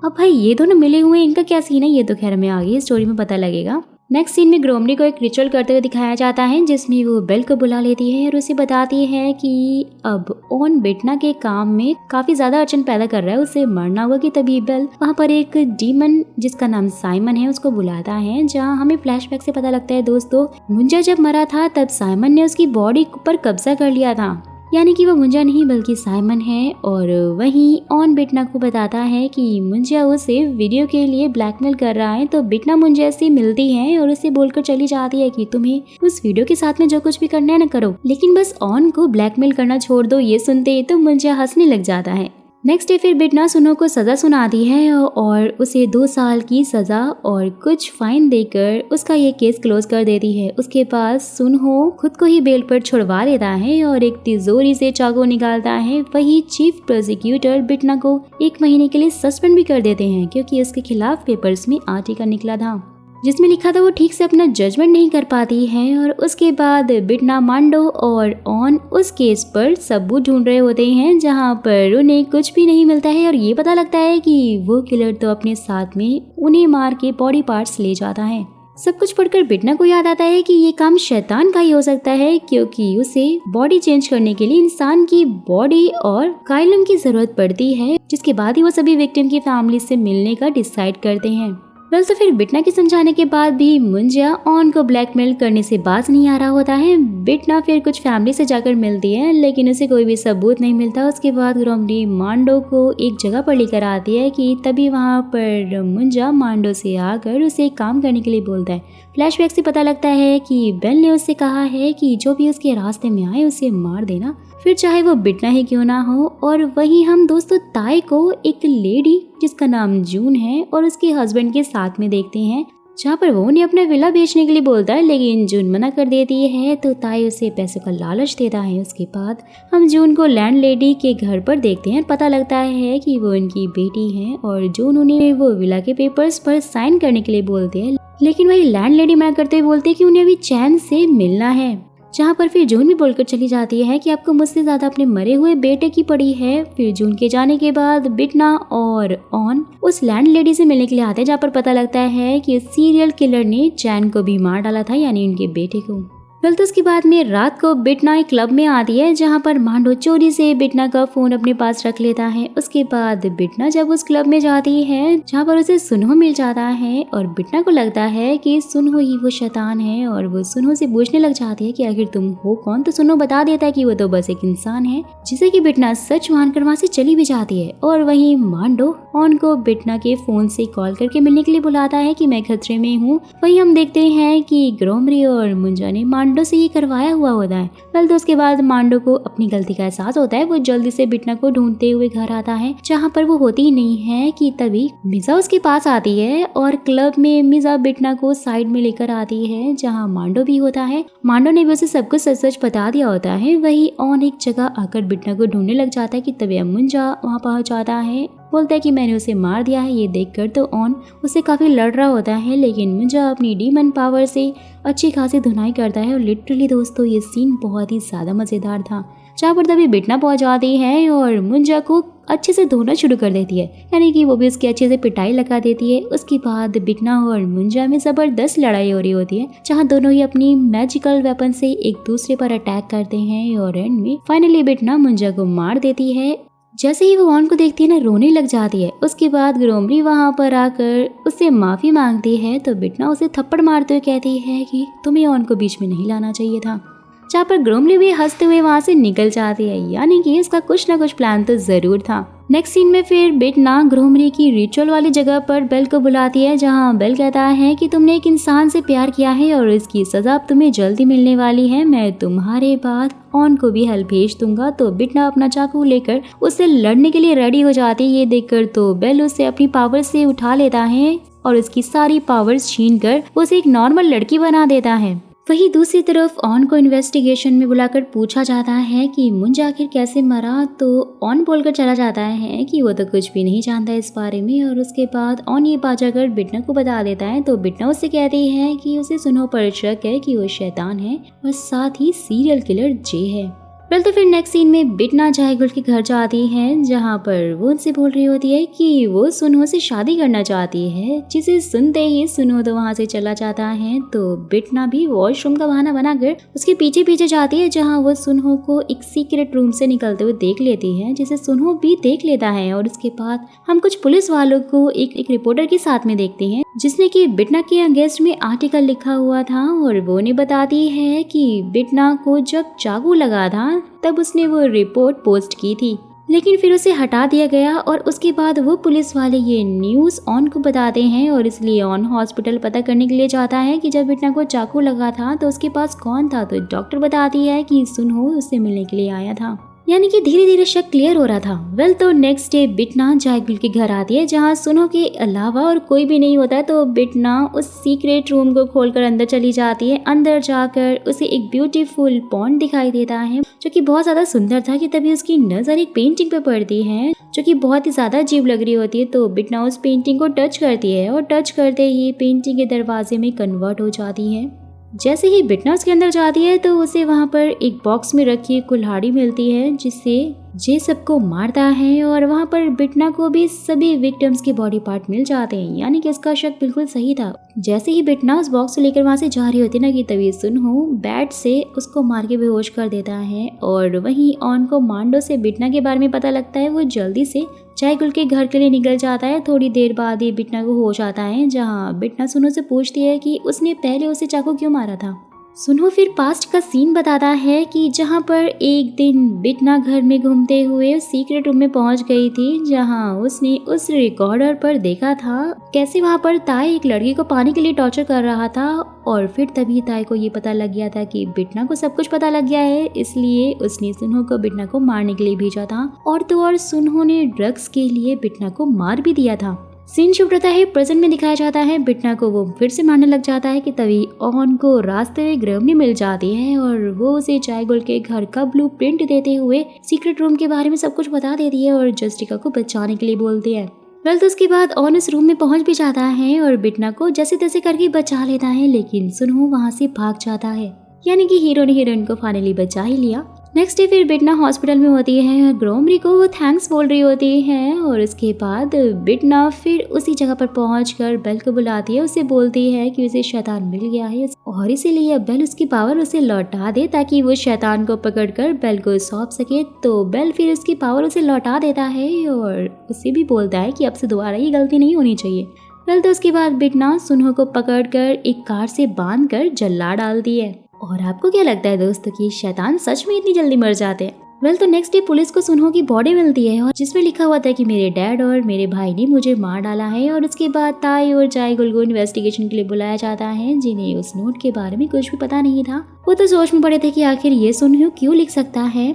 अब भाई ये दोनों मिले हुए हैं, इनका क्या सीन है ये तो खैर हमें आगे स्टोरी में पता लगेगा। नेक्स्ट सीन में ग्रोमरी को एक रिचुअल करते हुए दिखाया जाता है, जिसमें वो बेल को बुला लेती है और उसे बताती है कि अब ऑन बिटना के काम में काफी ज्यादा अड़चन पैदा कर रहा है, उसे मरना होगा। कि तभी बेल वहाँ पर एक डीमन जिसका नाम साइमन है उसको बुलाता है, जहाँ हमें फ्लैशबैक से पता लगता है दोस्तों मुंजा जब मरा था तब साइमन ने उसकी बॉडी पर कब्जा कर लिया था, यानी कि वो मुंजा नहीं बल्कि साइमन है। और वहीं ऑन बिटना को बताता है कि मुंजा उसे वीडियो के लिए ब्लैकमेल कर रहा है। तो बिटना मुंजा से मिलती है और उसे बोलकर चली जाती है कि तुम्हें उस वीडियो के साथ में जो कुछ भी करना है ना करो, लेकिन बस ऑन को ब्लैकमेल करना छोड़ दो। ये सुनते ही तो मुंजा हंसने लग जाता है। नेक्स्ट डे फिर बिटना सुनो को सजा सुनाती है और उसे 2 साल की सजा और कुछ फाइन देकर उसका ये केस क्लोज कर देती है। उसके पास सुनहो खुद को ही बेल पर छुड़वा देता है और एक तिजोरी से चाकू निकालता है। वही चीफ प्रोसिक्यूटर बिटना को 1 महीने के लिए सस्पेंड भी कर देते हैं क्योंकि उसके खिलाफ पेपर्स में आर्टिकल निकला था जिसमें लिखा था वो ठीक से अपना जजमेंट नहीं कर पाती है। और उसके बाद बिटना, मांडो और ऑन उस केस पर सबूत ढूंढ रहे होते हैं जहां पर उन्हें कुछ भी नहीं मिलता है और ये पता लगता है कि वो किलर तो अपने साथ में उन्हें मार के बॉडी पार्ट्स ले जाता है। सब कुछ पढ़कर बिटना को याद आता है कि ये काम शैतान का ही हो सकता है क्योंकि उसे बॉडी चेंज करने के लिए इंसान की बॉडी और काइलम की जरूरत पड़ती है, जिसके बाद ही वो सभी विक्टिम की फैमिली से मिलने का डिसाइड करते हैं। वेल तो फिर बिटना के समझाने के बाद भी मुंजा ऑन को ब्लैकमेल करने से बाज नहीं आ रहा होता है। बिटना फिर कुछ फैमिली से जाकर मिलती है लेकिन उसे कोई भी सबूत नहीं मिलता। उसके बाद ग्रोमरी मांडो को एक जगह पर लेकर आती है कि तभी वहाँ पर मुंजा मांडो से आकर उसे काम करने के लिए बोलता है। फ्लैशबैक से पता लगता है कि बेल ने उससे कहा है कि जो भी उसके रास्ते में आए उसे मार देना, फिर चाहे वो बिटना ही क्यों ना हो। और वहीं हम दोस्तों ताई को एक लेडी जिसका नाम जून है और उसके हस्बैंड के साथ में देखते हैं जहाँ पर वो उन्हें अपना विला बेचने के लिए बोलता है लेकिन जून मना कर देती है तो ताई उसे पैसों का लालच देता है। उसके बाद हम जून को लैंड लेडी के घर पर देखते हैं। पता लगता है कि वो उनकी बेटी है और जून उन्हें वो विला के पेपर्स पर साइन करने के लिए बोलते हैं लेकिन वही लैंड लेडी मना करते हुए बोलते हैं कि उन्हें अभी चैन से मिलना है। जहाँ पर फिर जून भी बोलकर चली जाती है कि आपको मुझसे ज्यादा अपने मरे हुए बेटे की पड़ी है। फिर जून के जाने के बाद बिटना और ऑन उस लैंड लेडी से मिलने के लिए आते हैं जहाँ पर पता लगता है कि सीरियल किलर ने चैन को भी मार डाला था, यानी उनके बेटे को। वेल तो उसके बाद में रात को बिटना एक क्लब में आती है जहाँ पर मांडो चोरी से बिटना का फोन अपने पास रख लेता है। उसके बाद बिटना जब उस क्लब में जाती है जहाँ पर उसे सुनहो मिल जाता है और बिटना को लगता है कि सुनहो ही वो शैतान है और वो सुनहो से पूछने लग जाती है कि आखिर तुम हो कौन। तो सुनहो बता देता है कि वो तो बस एक इंसान है, जिसे कि बिटना सच मानकर वहाँ से चली भी जाती है। और वहीं मांडो ऑन को बिटना के फोन से कॉल करके मिलने के लिए बुलाता है कि मैं खतरे में हूँ। वहीं हम देखते हैं कि ग्रोमरी और मुंजा ने मांडो से ये करवाया हुआ होता है। वेल तो उसके बाद मांडो को अपनी गलती का एहसास होता है। वो जल्दी से बिटना को ढूंढते हुए घर आता है जहाँ पर वो होती ही नहीं है कि तभी मिजा उसके पास आती है और क्लब में मिजा बिटना को साइड में लेकर आती है जहाँ मांडो भी होता है। मांडो ने भी उसे सब कुछ सच सच बता दिया होता है। वही ऑन एक जगह आकर बिटना को ढूंढने लग जाता है कि तभी मुंजा वहाँ पहुँच जाता है, बोलता है कि मैंने उसे मार दिया है। ये देखकर तो ऑन उससे काफी लड़ रहा होता है लेकिन मुंजा अपनी डीमन पावर से अच्छी खासी धुनाई करता है। और लिटरली दोस्तों ये सीन बहुत ही ज्यादा मजेदार था जहाँ पर तभी बिटना पहुंच जाती है और मुंजा को अच्छे से धोना शुरू कर देती है, यानी कि वो भी उसकी अच्छे से पिटाई लगा देती है। उसके बाद बिटना और मुंजा में जबरदस्त लड़ाई हो रही होती है जहाँ दोनों ही अपनी मैजिकल वेपन से एक दूसरे पर अटैक करते हैं और एंड में फाइनली बिटना मुंजा को मार देती है। जैसे ही वो ऑन को देखती है ना रोने लग जाती है। उसके बाद ग्रोमरी वहाँ पर आकर उससे माफी मांगती है तो बिटना उसे थप्पड़ मारते हुए कहती है कि तुम्हें ऑन को बीच में नहीं लाना चाहिए था, जहाँ पर ग्रोमरी भी हंसते हुए वहाँ से निकल जाती है, यानी कि इसका कुछ ना कुछ प्लान तो जरूर था। नेक्स्ट सीन में फिर बिटना ग्रोमरी की रिचुअल वाली जगह पर बेल को बुलाती है जहाँ बेल कहता है कि तुमने एक इंसान से प्यार किया है और इसकी सजा अब तुम्हें जल्दी मिलने वाली है। मैं तुम्हारे बाद ऑन को भी हेल्प भेज दूंगा। तो बिटना अपना चाकू लेकर उससे लड़ने के लिए रेडी हो जाती है। ये देखकर तो बेल उसे अपनी पावर से उठा लेता है और उसकी सारी पावर्स छीन कर उसे एक नॉर्मल लड़की बना देता है। वहीं दूसरी तरफ ऑन को इन्वेस्टिगेशन में बुलाकर पूछा जाता है कि मुंजा आखिर कैसे मरा। तो ऑन बोलकर चला जाता है कि वो तो कुछ भी नहीं जानता इस बारे में। और उसके बाद ऑन ये बात जाकर बिटना को बता देता है तो बिटना उससे कहती है कि उसे सुनो पर शक है कि वो शैतान है और साथ ही सीरियल किलर जे है। वेल तो फिर नेक्स्ट सीन में बिटना जायगुल के घर जाती है जहाँ पर वो उनसे बोल रही होती है कि वो सुनो से शादी करना चाहती है, जिसे सुनते ही सुनो तो वहाँ से चला जाता है। तो बिटना भी वॉशरूम का बहाना बनाकर उसके पीछे पीछे जाती है जहाँ वो सुनो को एक सीक्रेट रूम से निकलते हुए देख लेती है, जिसे सुनो भी देख लेता है। और उसके बाद हम कुछ पुलिस वालों को एक रिपोर्टर के साथ में देखते हैं जिसने कि बिटना के अगेंस्ट में आर्टिकल लिखा हुआ था और वो ने बताती है कि बिटना को जब चाकू लगा था तब उसने वो रिपोर्ट पोस्ट की थी, लेकिन फिर उसे हटा दिया गया। और उसके बाद वो पुलिस वाले ये न्यूज़ ऑन को बताते हैं और इसलिए ऑन हॉस्पिटल पता करने के लिए जाता है कि जब बिटना को चाकू लगा था तो उसके पास कौन था। तो डॉक्टर बताती है कि सुनहो उससे मिलने के लिए आया था, यानी कि धीरे धीरे शक क्लियर हो रहा था। वेल तो नेक्स्ट डे बिटना जायगुल के घर आती है जहाँ सुनो के अलावा और कोई भी नहीं होता है। तो बिटना उस सीक्रेट रूम को खोलकर अंदर चली जाती है। अंदर जाकर उसे एक ब्यूटीफुल पॉन्ड दिखाई देता है जो कि बहुत ज्यादा सुंदर था कि तभी उसकी नजर एक पेंटिंग पे पड़ती है जो कि बहुत ही ज्यादा अजीब लग रही होती है। तो बिटना उस पेंटिंग को टच करती है और टच करते ही पेंटिंग के दरवाजे में कन्वर्ट हो जाती है। जैसे ही बिटना उसके अंदर जाती है तो उसे वहाँ पर एक बॉक्स में रखी कुल्हाड़ी मिलती है जिससे जे सबको मारता है और वहाँ पर बिटना को भी सभी विक्टिम्स के बॉडी पार्ट मिल जाते हैं। यानी कि इसका शक बिल्कुल सही था। जैसे ही बिटना उस बॉक्स को लेकर वहाँ से जा रही होती है ना कि तभी सुनहो बैट से उसको मार के बेहोश कर देता है। और वहीं ऑन को मांडो से बिटना के बारे में पता लगता है। वो जल्दी से जायगुल के घर के लिए निकल जाता है। थोड़ी देर बाद ही बिटना को होश आता है जहाँ बिटना सुनो से पूछती है कि उसने पहले उसे चाकू क्यों मारा था। सुनो फिर पास्ट का सीन बताता है कि जहाँ पर एक दिन बिटना घर में घूमते हुए सीक्रेट रूम में पहुंच गई थी जहाँ उसने उस रिकॉर्डर पर देखा था कैसे वहाँ पर ताई एक लड़की को पाने के लिए टॉर्चर कर रहा था। और फिर तभी ताई को ये पता लग गया था कि बिटना को सब कुछ पता लग गया है, इसलिए उसने सुनहो को बिटना को मारने के लिए भेजा था। और तो और सुनहो ने ड्रग्स के लिए बिटना को मार भी दिया था। सीन शिफ्ट होता है प्रेजेंट में दिखाया जाता है। बिटना को वो फिर से मारने लग जाता है कि तभी ऑन को रास्ते में गृहिणी मिल जाती है और वो उसे जायगुल के घर का ब्लूप्रिंट देते हुए सीक्रेट रूम के बारे में सब कुछ बता देती है और जस्टिका को बचाने के लिए बोलती है। वेल तो उसके बाद ऑन उस रूम में पहुंच भी जाता है और बिटना को जैसे तैसे करके बचा लेता है, लेकिन सुनहो वहाँ से भाग जाता है। यानी कि हीरो ने हीरोइन को फाइनली बचा ही लिया। नेक्स्ट डे फिर बिटना हॉस्पिटल में होती है और ग्रोमरी को वो थैंक्स बोल रही होती है। और उसके बाद बिटना फिर उसी जगह पर पहुंचकर बेल को बुलाती है। उसे बोलती है कि उसे शैतान मिल गया है और इसीलिए बेल उसकी पावर उसे लौटा दे ताकि वो शैतान को पकड़कर बेल को सौंप सके। तो बेल फिर उसकी पावर उसे लौटा देता है और उसे भी बोलता है कि अब से दोबारा ये गलती नहीं होनी चाहिए। वेल तो उसके बाद बिटना सुनहो को पकड़कर एक कार से बांधकर जला डालती है। और आपको क्या लगता है दोस्तों कि शैतान सच में इतनी जल्दी मर जाते हैं? वेल तो नेक्स्ट डे पुलिस को सुनहो की बॉडी मिलती है और जिसमें लिखा हुआ था कि मेरे डैड और मेरे भाई ने मुझे मार डाला है। और उसके बाद ताई और जायगुल को इन्वेस्टिगेशन के लिए बुलाया जाता है जिन्हें उस नोट के बारे में कुछ भी पता नहीं था। वो तो सोच में पड़े थे कि आखिर ये सुनहो क्यों लिख सकता है।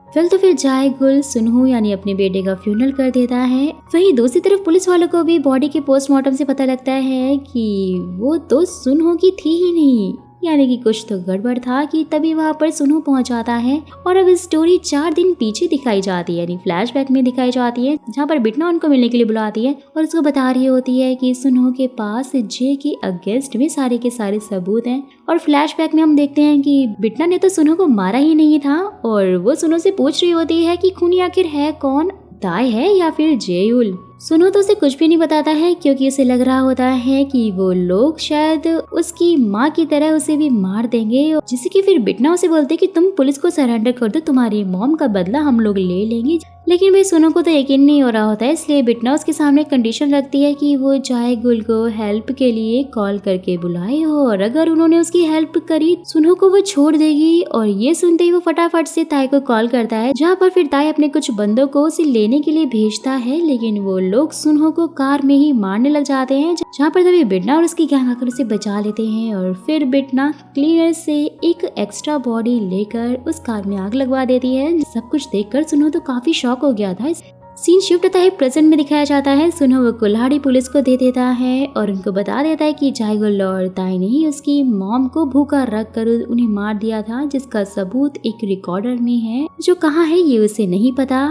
वेल तो फिर जायगुल सुनहो यानी अपने बेटे का फ्यूनरल कर देता है। वहीं दूसरी तरफ पुलिस वालों को भी बॉडी के पोस्टमार्टम से पता लगता है कि वो तो सुनहो की थी ही नहीं, यानी कि कुछ तो गड़बड़ था कि तभी वहाँ पर सुनहो पहुंच जाता है। और अब स्टोरी 4 दिन पीछे दिखाई जाती है, यानी फ्लैशबैक में दिखाई जाती है जहाँ पर बिटना उनको मिलने के लिए बुलाती है और उसको बता रही होती है कि सुनहो के पास जे के अगेंस्ट में सारे के सारे सबूत हैं। और फ्लैशबैक में हम देखते हैं कि बिटना ने तो सुनहो को मारा ही नहीं था और वो सुनहो से पूछ रही होती है कि खूनी आखिर है कौन, ताई है या फिर जेयुल। सुनो तो उसे कुछ भी नहीं बताता है क्योंकि उसे लग रहा होता है कि वो लोग शायद उसकी माँ की तरह उसे भी मार देंगे। जिससे कि फिर बिटना उसे बोलते कि तुम पुलिस को सरेंडर कर दो, तुम्हारी मॉम का बदला हम लोग ले लेंगे। लेकिन भाई सुनो को तो यकीन नहीं हो रहा होता है, इसलिए बिटना उसके सामने कंडीशन रखती है कि वो जायगुल को हेल्प के लिए कॉल करके बुलाए और अगर उन्होंने उसकी हेल्प करी सुनो को वो छोड़ देगी। और ये सुनते ही वो फटाफट से ताई को कॉल करता है जहाँ पर फिर ताई अपने कुछ बंदों को उसे लेने के लिए भेजता है, लेकिन वो लोग सुनहो को कार में ही मारने लग जाते हैं जहाँ पर तभी बिटना और उसकी गैंग आकर उसे बचा लेते हैं। और फिर बिटना क्लीनर से एक एक्स्ट्रा बॉडी लेकर उस कार में आग लगवा देती है। सब कुछ देखकर सुनहो तो काफी शॉक हो गया था। सीन शिफ्ट होता है प्रेजेंट में दिखाया जाता है। सुनहो वो कुल्हाड़ी पुलिस को दे देता है और उनको बता देता है कि जायगुल और ताई ने ही उसकी मॉम को भूखा रख कर उन्हें मार दिया था, जिसका सबूत एक रिकॉर्डर में है जो कहाँ है ये उसे नहीं पता।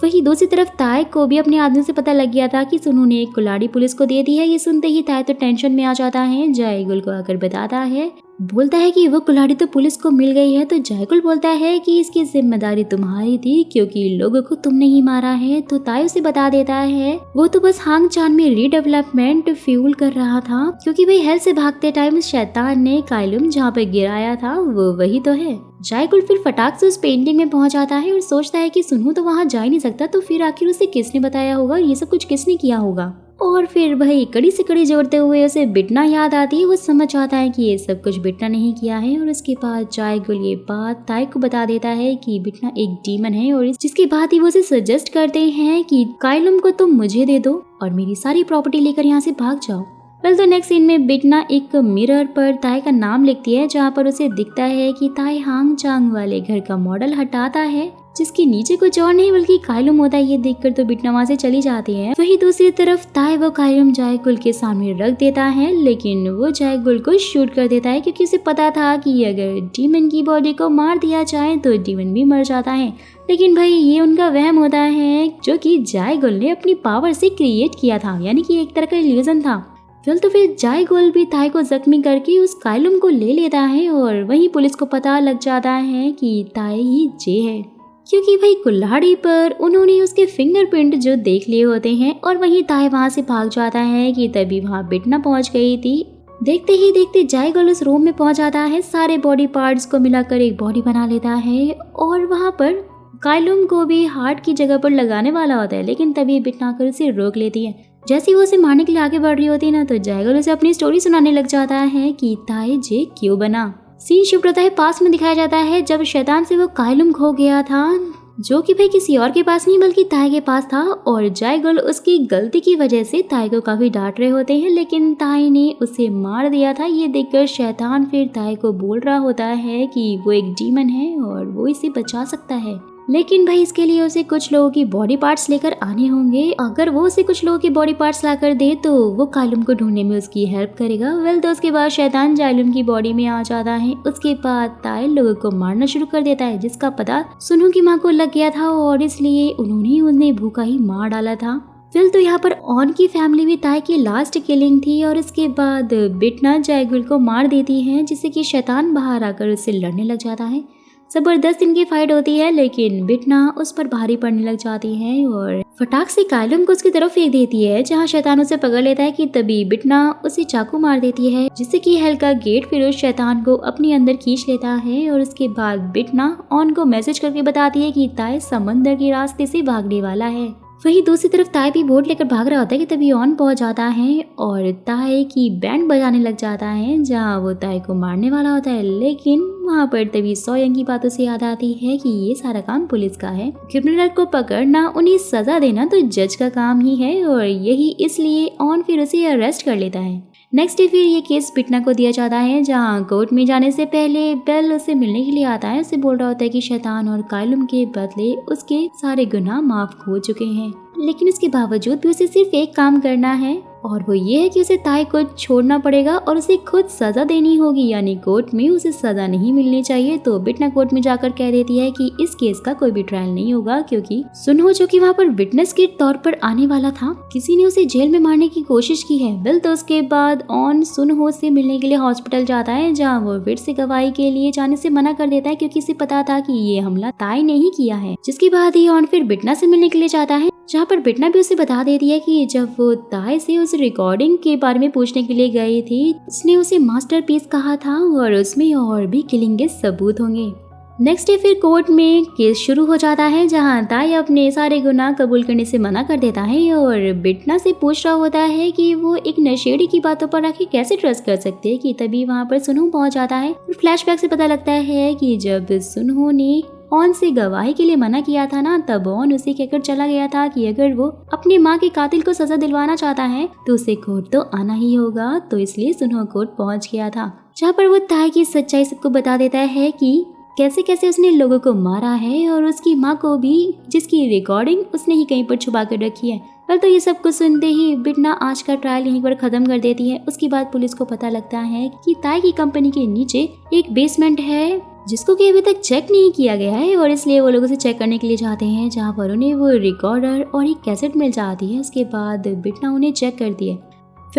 वही दूसरी तरफ ताई को भी अपने आदमी से पता लग गया था कि सुनहो ने एक कुल्हाड़ी पुलिस को दे दी है। ये सुनते ही ताई तो टेंशन में आ जाता है। जायगुल को आकर बताता है, बोलता है कि वो कुल्हाड़ी तो पुलिस को मिल गई है। तो जायगुल बोलता है कि इसकी जिम्मेदारी तुम्हारी थी क्योंकि लोगों को तुमने ही मारा है। तो ताई उसे बता देता है वो तो बस हांग चान में रीडेवलपमेंट फ्यूल कर रहा था क्योंकि भाई हेल से भागते टाइम शैतान ने कायलुम जहाँ पे गिराया था वो वही तो है। जायगुल फिर फटाक से उस पेंटिंग में पहुंच जाता है और सोचता है कि सुनहो तो वहाँ जा ही नहीं सकता, तो फिर आखिर उसे किसने बताया होगा, ये सब कुछ किसने किया होगा। और फिर वही कड़ी से कड़ी जोड़ते हुए उसे बिटना याद आती है। वो समझ आता है कि ये सब कुछ बिटना नहीं किया है। और उसके बाद जायगुल ये बात ताई को बता देता है कि बिटना एक डीमन है और जिसके बाद ही वो उसे सजेस्ट करते हैं कि कायलुम को तुम मुझे दे दो और मेरी सारी प्रॉपर्टी लेकर यहाँ से भाग जाओ। वेल तो नेक्स्ट सीन में बिटना एक मिरर पर ताई का नाम लिखती है जहाँ पर उसे दिखता है कि ताई हांग चांग वाले घर का मॉडल हटाता है जिसके नीचे कुछ और नहीं बल्कि कायलुम होता है। ये देखकर तो बिटना वहाँ से चली जाती है। वहीं दूसरी तरफ ताई वो कायलुम जायगुल के सामने रख देता है, लेकिन वो जायगुल को शूट कर देता है क्योंकि उसे पता था कि अगर डीमन की बॉडी को मार दिया जाए तो डीमन भी मर जाता है। लेकिन भाई ये उनका वहम होता है जो कि जायगुल ने अपनी पावर से क्रिएट किया था, यानी कि एक तरह का इल्यूजन था। तो फिर जायगुल भी ताई को जख्मी करके उस कायलुम को ले लेता है और वहीं पुलिस को पता लग जाता है कि ताई ही जे है, क्योंकि भाई कुल्हाड़ी पर उन्होंने उसके फिंगरप्रिंट जो देख लिए होते हैं। और वहीं ताई वहां से भाग जाता है कि तभी वहां बिटना पहुंच गई थी। देखते ही देखते जायगुल उस रूम में पहुंच जाता है, सारे बॉडी पार्ट्स को मिलाकर एक बॉडी बना लेता है और वहां पर कायलुम को भी हार्ट की जगह पर लगाने वाला होता है, लेकिन तभी बिटना कर उसे रोक लेती है। जैसे ही वो उसे मारने के लिए आगे बढ़ रही होती है ना, तो जायगुल उसे अपनी स्टोरी सुनाने लग जाता है कि ताई जे क्यों बना। सीन शिफ्ट होता है पास में दिखाया जाता है जब शैतान से वो कायलुम खो गया था, जो कि भाई किसी और के पास नहीं बल्कि ताई के पास था। और जायगुल उसकी गलती की वजह से ताई को काफी डांट रहे होते हैं, लेकिन ताई ने उसे मार दिया था। ये देखकर शैतान फिर ताई को बोल रहा होता है कि वो एक डीमन है और वो इसे बचा सकता है, लेकिन भाई इसके लिए उसे कुछ लोगों की बॉडी पार्ट्स लेकर आने होंगे। अगर वो उसे कुछ लोगों की बॉडी पार्ट्स लाकर दे तो वो कायलुम को ढूंढने में उसकी हेल्प करेगा। तो उसके बाद शैतान जायलुम की बॉडी में आ जाता है। उसके बाद ताई लोगों को मारना शुरू कर देता है, जिसका पता सुनू की माँ को लग गया था और इसलिए उन्होंने उन्हें भूखा ही मार डाला था। तो यहाँ पर ऑन की फैमिली भी ताई की लास्ट किलिंग थी और इसके बाद बिटना जायगुल को मार देती है, जिससे कि शैतान बाहर आकर उससे लड़ने लग जाता है। जबरदस्त इनकी फाइट होती है, लेकिन बिटना उस पर भारी पड़ने लग जाती है और फटाक से कायलुम को उसकी तरफ फेंक देती है, जहां शैतान उसे पकड़ लेता है कि तभी बिटना उसे चाकू मार देती है, जिससे कि हेल का गेट फिर उस शैतान को अपने अंदर खींच लेता है। और उसके बाद बिटना ऑन को मैसेज करके बताती है कि ताई समंदर के रास्ते से भागने वाला है। वहीं दूसरी तरफ ताई भी बोट लेकर भाग रहा होता है कि तभी ऑन पहुंच जाता है और ताई की बैंड बजाने लग जाता है, जहां वो ताई को मारने वाला होता है। लेकिन वहां पर तभी सोयंग की बातों से याद आती है कि ये सारा काम पुलिस का है, क्रिमिनल को पकड़ना, उन्हें सजा देना तो जज का काम ही है और यही इसलिए ऑन फिर उसे अरेस्ट कर लेता है। नेक्स्ट डे फिर ये केस बिटना को दिया जाता है, जहां कोर्ट में जाने से पहले बेल उसे मिलने के लिए आता है। उसे बोल रहा होता है कि शैतान और कायलुम के बदले उसके सारे गुनाह माफ हो चुके हैं, लेकिन उसके बावजूद भी उसे सिर्फ एक काम करना है और वो ये है कि उसे ताई को छोड़ना पड़ेगा और उसे खुद सजा देनी होगी, यानी कोर्ट में उसे सजा नहीं मिलनी चाहिए। तो बिटना कोर्ट में जाकर कह देती है कि इस केस का कोई भी ट्रायल नहीं होगा, क्योंकि सुनहो जो कि वहाँ पर विटनेस के तौर पर आने वाला था, किसी ने उसे जेल में मारने की कोशिश की है। तो उसके बाद ऑन सुनहो से मिलने के लिए हॉस्पिटल जाता है, जहाँ वो फिर से गवाही के लिए जाने से मना कर देता है, क्योंकि इसे पता था कि ये हमला ताई ने ही किया है। जिसके बाद ही ऑन फिर बिटना से मिलने के लिए जाता है, जहाँ पर बिटना भी उसे बता देती है कि जब वो ताई से उस रिकॉर्डिंग के बारे में पूछने के लिए गई थी, उसने उसे मास्टरपीस कहा था और उसमें और भी किलिंग के सबूत होंगे। नेक्स्ट डे फिर कोर्ट में केस शुरू हो जाता है, जहाँ ताई अपने सारे गुनाह कबूल करने से मना कर देता है और बिटना से पूछ रहा होता है कि वो एक नशेड़ी की बातों पर आके कैसे ट्रस्ट कर सकते हैं। कि तभी वहाँ पर सुनहो पहुँच जाता है और फ्लैशबैक से पता लगता है कि जब सुनहो ने ऑन से गवाही के लिए मना किया था ना, तब ऑन उसे कहकर चला गया था कि अगर वो अपनी माँ के कातिल को सजा दिलवाना चाहता है तो उसे कोर्ट तो आना ही होगा। तो इसलिए सुनहो कोर्ट पहुँच गया था, जहाँ पर वो ताई की सच्चाई सबको बता देता है कि कैसे कैसे उसने लोगों को मारा है और उसकी माँ को भी, जिसकी रिकॉर्डिंग उसने ही कहीं पर छुपा कर रखी है। तो ये सब कुछ सुनते ही बिटना आज का ट्रायल यहीं पर खत्म कर देती है। उसके बाद पुलिस को पता लगता है कि ताई की कंपनी के नीचे एक बेसमेंट है, जिसको कि अभी तक चेक नहीं किया गया है और इसलिए वो लोग उसे चेक करने के लिए जाते हैं, जहाँ पर उन्हें वो रिकॉर्डर और एक कैसेट मिल जाती है। उसके बाद बिटना उन्हें चेक करती है।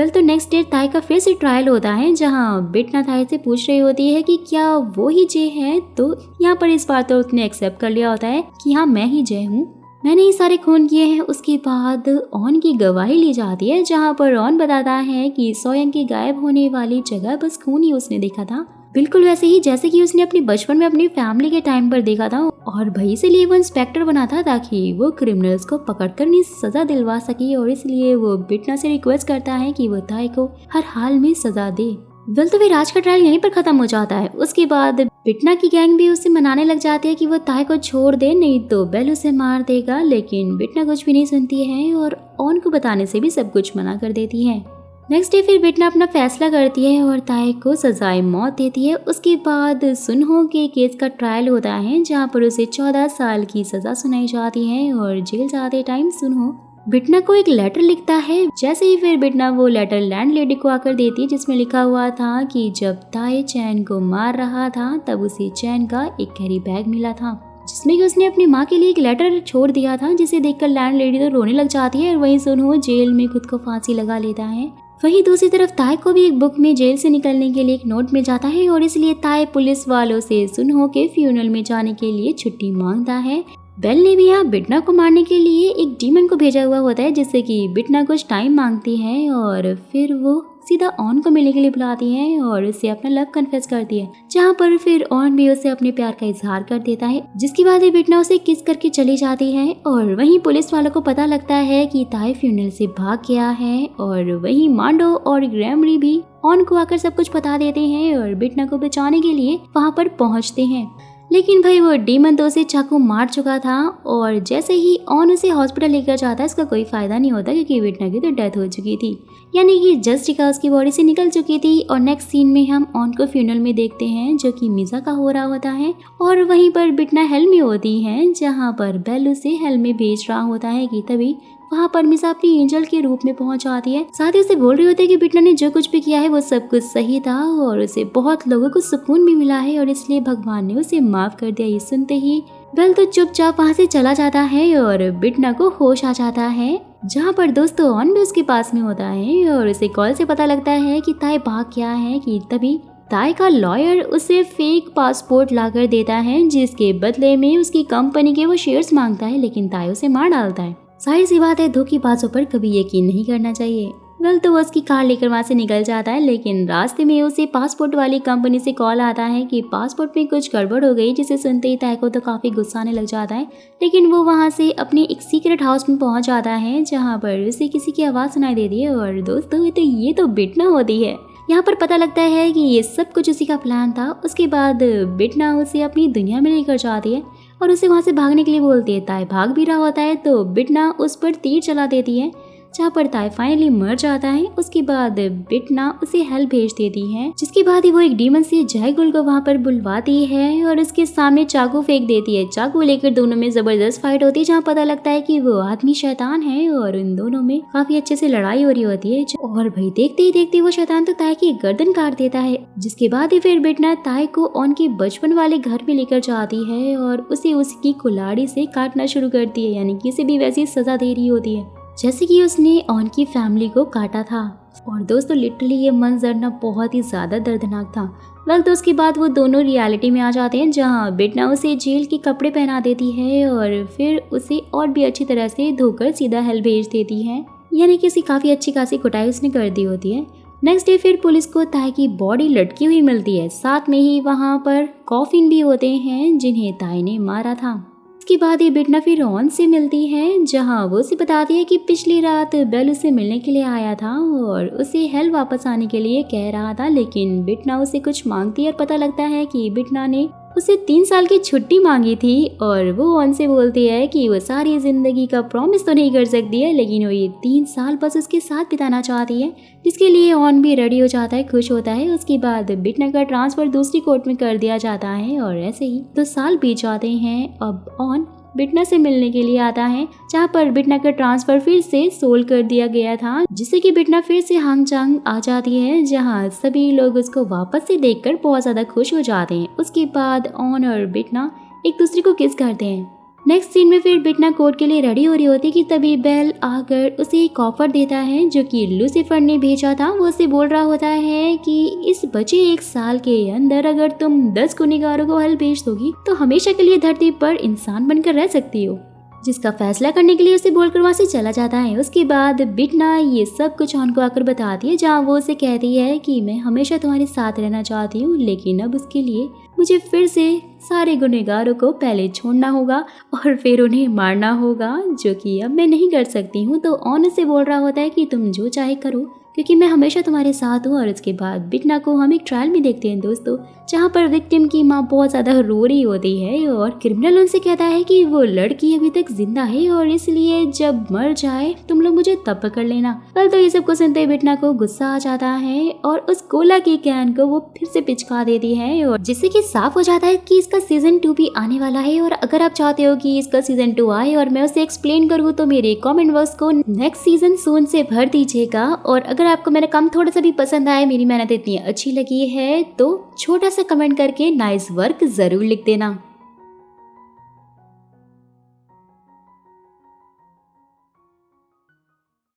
तो नेक्स्ट डे ताई का फिर से ट्रायल होता है, जहाँ बिटना ताई से पूछ रही होती है कि क्या वो ही जय है। तो यहाँ पर इस बार तो उसने एक्सेप्ट कर लिया होता है कि हाँ मैं ही जय हूँ, मैंने ही सारे खून किए हैं। उसके बाद ऑन की गवाही ली जाती है, जहाँ पर ऑन बताता है कि सोयंग के गायब होने वाली जगह बस खून ही उसने देखा था, बिल्कुल वैसे ही जैसे कि उसने अपने बचपन में अपनी फैमिली के टाइम पर देखा था। और भाई से लिए वो इंस्पेक्टर बना था ताकि वो क्रिमिनल्स को पकड़कर नहीं सजा दिलवा सके, और इसलिए वो बिटना से रिक्वेस्ट करता है कि वो ताई को हर हाल में सजा दे। तो फिर आज का ट्रायल यहीं पर खत्म हो जाता है। उसके बाद बिटना की गैंग भी उसे मनाने लग जाती है कि वो ताई को छोड़ दे, नहीं तो बेल उसे मार देगा। लेकिन बिटना कुछ भी नहीं सुनती है और ऑन को बताने से भी सब कुछ मना कर देती है। नेक्स्ट डे फिर बिटना अपना फैसला करती है और ताए को सजाए मौत देती है। उसके बाद सुनहो के केस का ट्रायल होता है जहाँ पर उसे 14 साल की सजा सुनाई जाती है और जेल जाते टाइम सुनहो बिटना को एक लेटर लिखता है। जैसे ही फिर बिटना वो लेटर लैंडलेडी को आकर देती है जिसमें लिखा हुआ था कि जब ताए चैन को मार रहा था तब उसे चैन का एक कैरी बैग मिला था जिसमें कि उसने अपनी माँ के लिए एक लेटर छोड़ दिया था, जिसे देखकर लैंडलेडी तो रोने लग जाती है और वहीं सुनहो जेल में खुद को फांसी लगा लेता है। वहीं दूसरी तरफ ताए को भी एक बुक में जेल से निकलने के लिए एक नोट मिल जाता है और इसलिए ताए पुलिस वालों से सुनहो के फ्यूनरल में जाने के लिए छुट्टी मांगता है। बेल ने भी यहाँ बिटना को मारने के लिए एक डीमन को भेजा हुआ होता है जिससे कि बिटना कुछ टाइम मांगती है और फिर वो सीधा ऑन को मिलने के लिए बुलाती है और उससे अपना लव कन्फेस करती है, जहाँ पर फिर ऑन भी उसे अपने प्यार का इजहार कर देता है, जिसके बाद बिटना उसे किस करके चली जाती है। और वहीं पुलिस वालों को पता लगता है कि ताए फ्यूनरल से भाग गया है और वहीं मांडो और ग्रैमरी भी ऑन को आकर सब कुछ बता देते हैं और बिटना को बचाने के लिए वहाँ पर पहुँचते हैं। लेकिन भाई वो डीमन तो उसे चाकू मार चुका था और जैसे ही ऑन उसे हॉस्पिटल लेकर जाता है इसका कोई फायदा नहीं होता क्योंकि बिटना की तो डेथ हो चुकी थी, यानी कि जस्टिका उसकी बॉडी से निकल चुकी थी। और नेक्स्ट सीन में हम ऑन को फ्यूनरल में देखते हैं जो कि मिसा का हो रहा होता है और वहीं पर बिटना हेल में होती है जहाँ पर बेल उसे हेल में भेज रहा होता है कि तभी वहाँ पर मिसा अपनी एंजल के रूप में पहुंच जाती है। साथ ही उसे बोल रही होती है कि बिटना ने जो कुछ भी किया है वो सब कुछ सही था और उसे बहुत लोगों को सुकून भी मिला है और इसलिए भगवान ने उसे माफ कर दिया। ये सुनते ही बेल तो चुपचाप वहाँ से चला जाता है और बिटना को होश आ जाता है, जहाँ पर दोस्तों ऑन भी उसके पास में होता है और उसे कॉल से पता लगता है कि ताए भाग गया है कि तभी ताए का लॉयर उसे फेक पासपोर्ट लाकर देता है जिसके बदले में उसकी कंपनी के वो शेयर्स मांगता है, लेकिन ताए उसे मार डालता है। जाहिर सी बात है धोखेबाजों पर कभी यकीन नहीं करना चाहिए। वेल तो वो उसकी कार लेकर वहाँ से निकल जाता है, लेकिन रास्ते में उसे पासपोर्ट वाली कंपनी से कॉल आता है कि पासपोर्ट में कुछ गड़बड़ हो गई, जिसे सुनते ही ताए को तो काफ़ी गुस्सा आने लग जाता है। लेकिन वो वहाँ से अपने एक सीक्रेट हाउस में पहुँच जाता है जहाँ पर उसे किसी की आवाज़ सुनाई देती है और दोस्तों तो ये तो बिटना होती है। यहाँ पर पता लगता है कि ये सब कुछ उसी का प्लान था। उसके बाद बिटना उसे अपनी दुनिया में लेकर जाती है और उसे वहाँ से भागने के लिए बोलती है। ताए भाग भी रहा होता है तो बिटना उस पर तीर चला देती है, जहाँ पर ताए फाइनली मर जाता है। उसके बाद बिटना उसे हेल भेज देती है, जिसके बाद ही वो एक डीमन से जयगुल को वहाँ पर बुलवाती है और उसके सामने चाकू फेंक देती है। चाकू लेकर दोनों में जबरदस्त फाइट होती है, जहाँ पता लगता है कि वो आदमी शैतान है और उन दोनों में काफी अच्छे से लड़ाई हो रही होती है। और भाई देखते ही देखते वो शैतान तो ताए की गर्दन काट देता है, जिसके बाद ही फिर बिटना ताए को उनके बचपन वाले घर में लेकर जाती है और उसे उसकी कुल्हाड़ी से काटना शुरू करती है, यानी कि उसे भी वैसी सजा दे रही होती है जैसे कि उसने ऑन की फैमिली को काटा था। और दोस्तों लिटरली ये मंजर ना बहुत ही ज़्यादा दर्दनाक था। वेल तो उसके बाद वो दोनों रियलिटी में आ जाते हैं, जहाँ बिटना उसे जेल के कपड़े पहना देती है और फिर उसे और भी अच्छी तरह से धोकर सीधा हेल भेज देती है, यानी कि उसे काफ़ी अच्छी खासी कुटाई उसने कर दी होती है। नेक्स्ट डे फिर पुलिस को ताए की बॉडी लटकी हुई मिलती है, साथ में ही वहाँ पर कॉफिन भी होते हैं जिन्हें ताए ने मारा था। इसके बाद ये बिटना फिर ऑन से मिलती है, जहाँ वो उसे बताती है कि पिछली रात बेल उसे मिलने के लिए आया था और उसे हेल वापस आने के लिए कह रहा था, लेकिन बिटना उसे कुछ मांगती है और पता लगता है कि बिटना ने उसे 3 साल की छुट्टी मांगी थी। और वो ऑन से बोलती है कि वो सारी जिंदगी का प्रॉमिस तो नहीं कर सकती है, लेकिन वो ये 3 साल बस उसके साथ बिताना चाहती है, जिसके लिए ऑन भी रेडी हो जाता है, खुश होता है। उसके बाद बिटना का ट्रांसफर दूसरी कोर्ट में कर दिया जाता है और ऐसे ही 2 साल बीत जाते हैं। अब ऑन बिटना से मिलने के लिए आता है, जहाँ पर बिटना का ट्रांसफर फिर से सोल कर दिया गया था, जिससे कि बिटना फिर से हांगचांग आ जाती है, जहाँ सभी लोग उसको वापस से देखकर बहुत ज्यादा खुश हो जाते हैं। उसके बाद ऑन और बिटना एक दूसरे को किस करते हैं। नेक्स्ट सीन में फिर बिटना कोर्ट के लिए रेडी हो रही होती है कि तभी बेल आकर उसे एक ऑफर देता है जो कि लूसीफर ने भेजा था। वो उसे बोल रहा होता है कि इस बचे 1 साल के अंदर अगर तुम 10 गुनहगारों को हल भेज दोगी तो हमेशा के लिए धरती पर इंसान बनकर रह सकती हो, जिसका फैसला करने के लिए उसे बोलकर वहाँ से चला जाता है। उसके बाद बिटना ये सब कुछ ऑन को आकर बताती है, जहाँ वो उसे कहती है कि मैं हमेशा तुम्हारे साथ रहना चाहती हूँ, लेकिन अब उसके लिए मुझे फिर से सारे गुनहगारों को पहले छोड़ना होगा और फिर उन्हें मारना होगा, जो कि अब मैं नहीं कर सकती हूँ। तो ऑन उसे बोल रहा होता है कि तुम जो चाहे करो, क्योंकि मैं हमेशा तुम्हारे साथ हूँ। और उसके बाद बिटना को हम एक ट्रायल में देखते हैं दोस्तों, जहाँ पर विक्टिम की माँ बहुत ज्यादा रो रही होती है और क्रिमिनल उनसे कहता है कि वो लड़की अभी तक जिंदा है और इसलिए जब मर जाए तुम लोग मुझे तब पकड़ लेना। कल तो ये सब को सुनते बिटना को गुस्सा आ जाता है और उस कोला की कैन को वो फिर से पिचका देती है, और जिससे कि साफ हो जाता है कि इसका सीजन 2 भी आने वाला है। और अगर आप चाहते हो कि इसका सीजन 2 आए और मैं उसे एक्सप्लेन करूँ तो मेरे कमेंट बॉक्स को नेक्स्ट सीजन सून से भर दीजिएगा। और अगर आपको मेरा काम थोड़ा सा भी पसंद आए, मेरी मेहनत इतनी अच्छी लगी है, तो छोटा सा कमेंट करके नाइस वर्क जरूर लिख देना।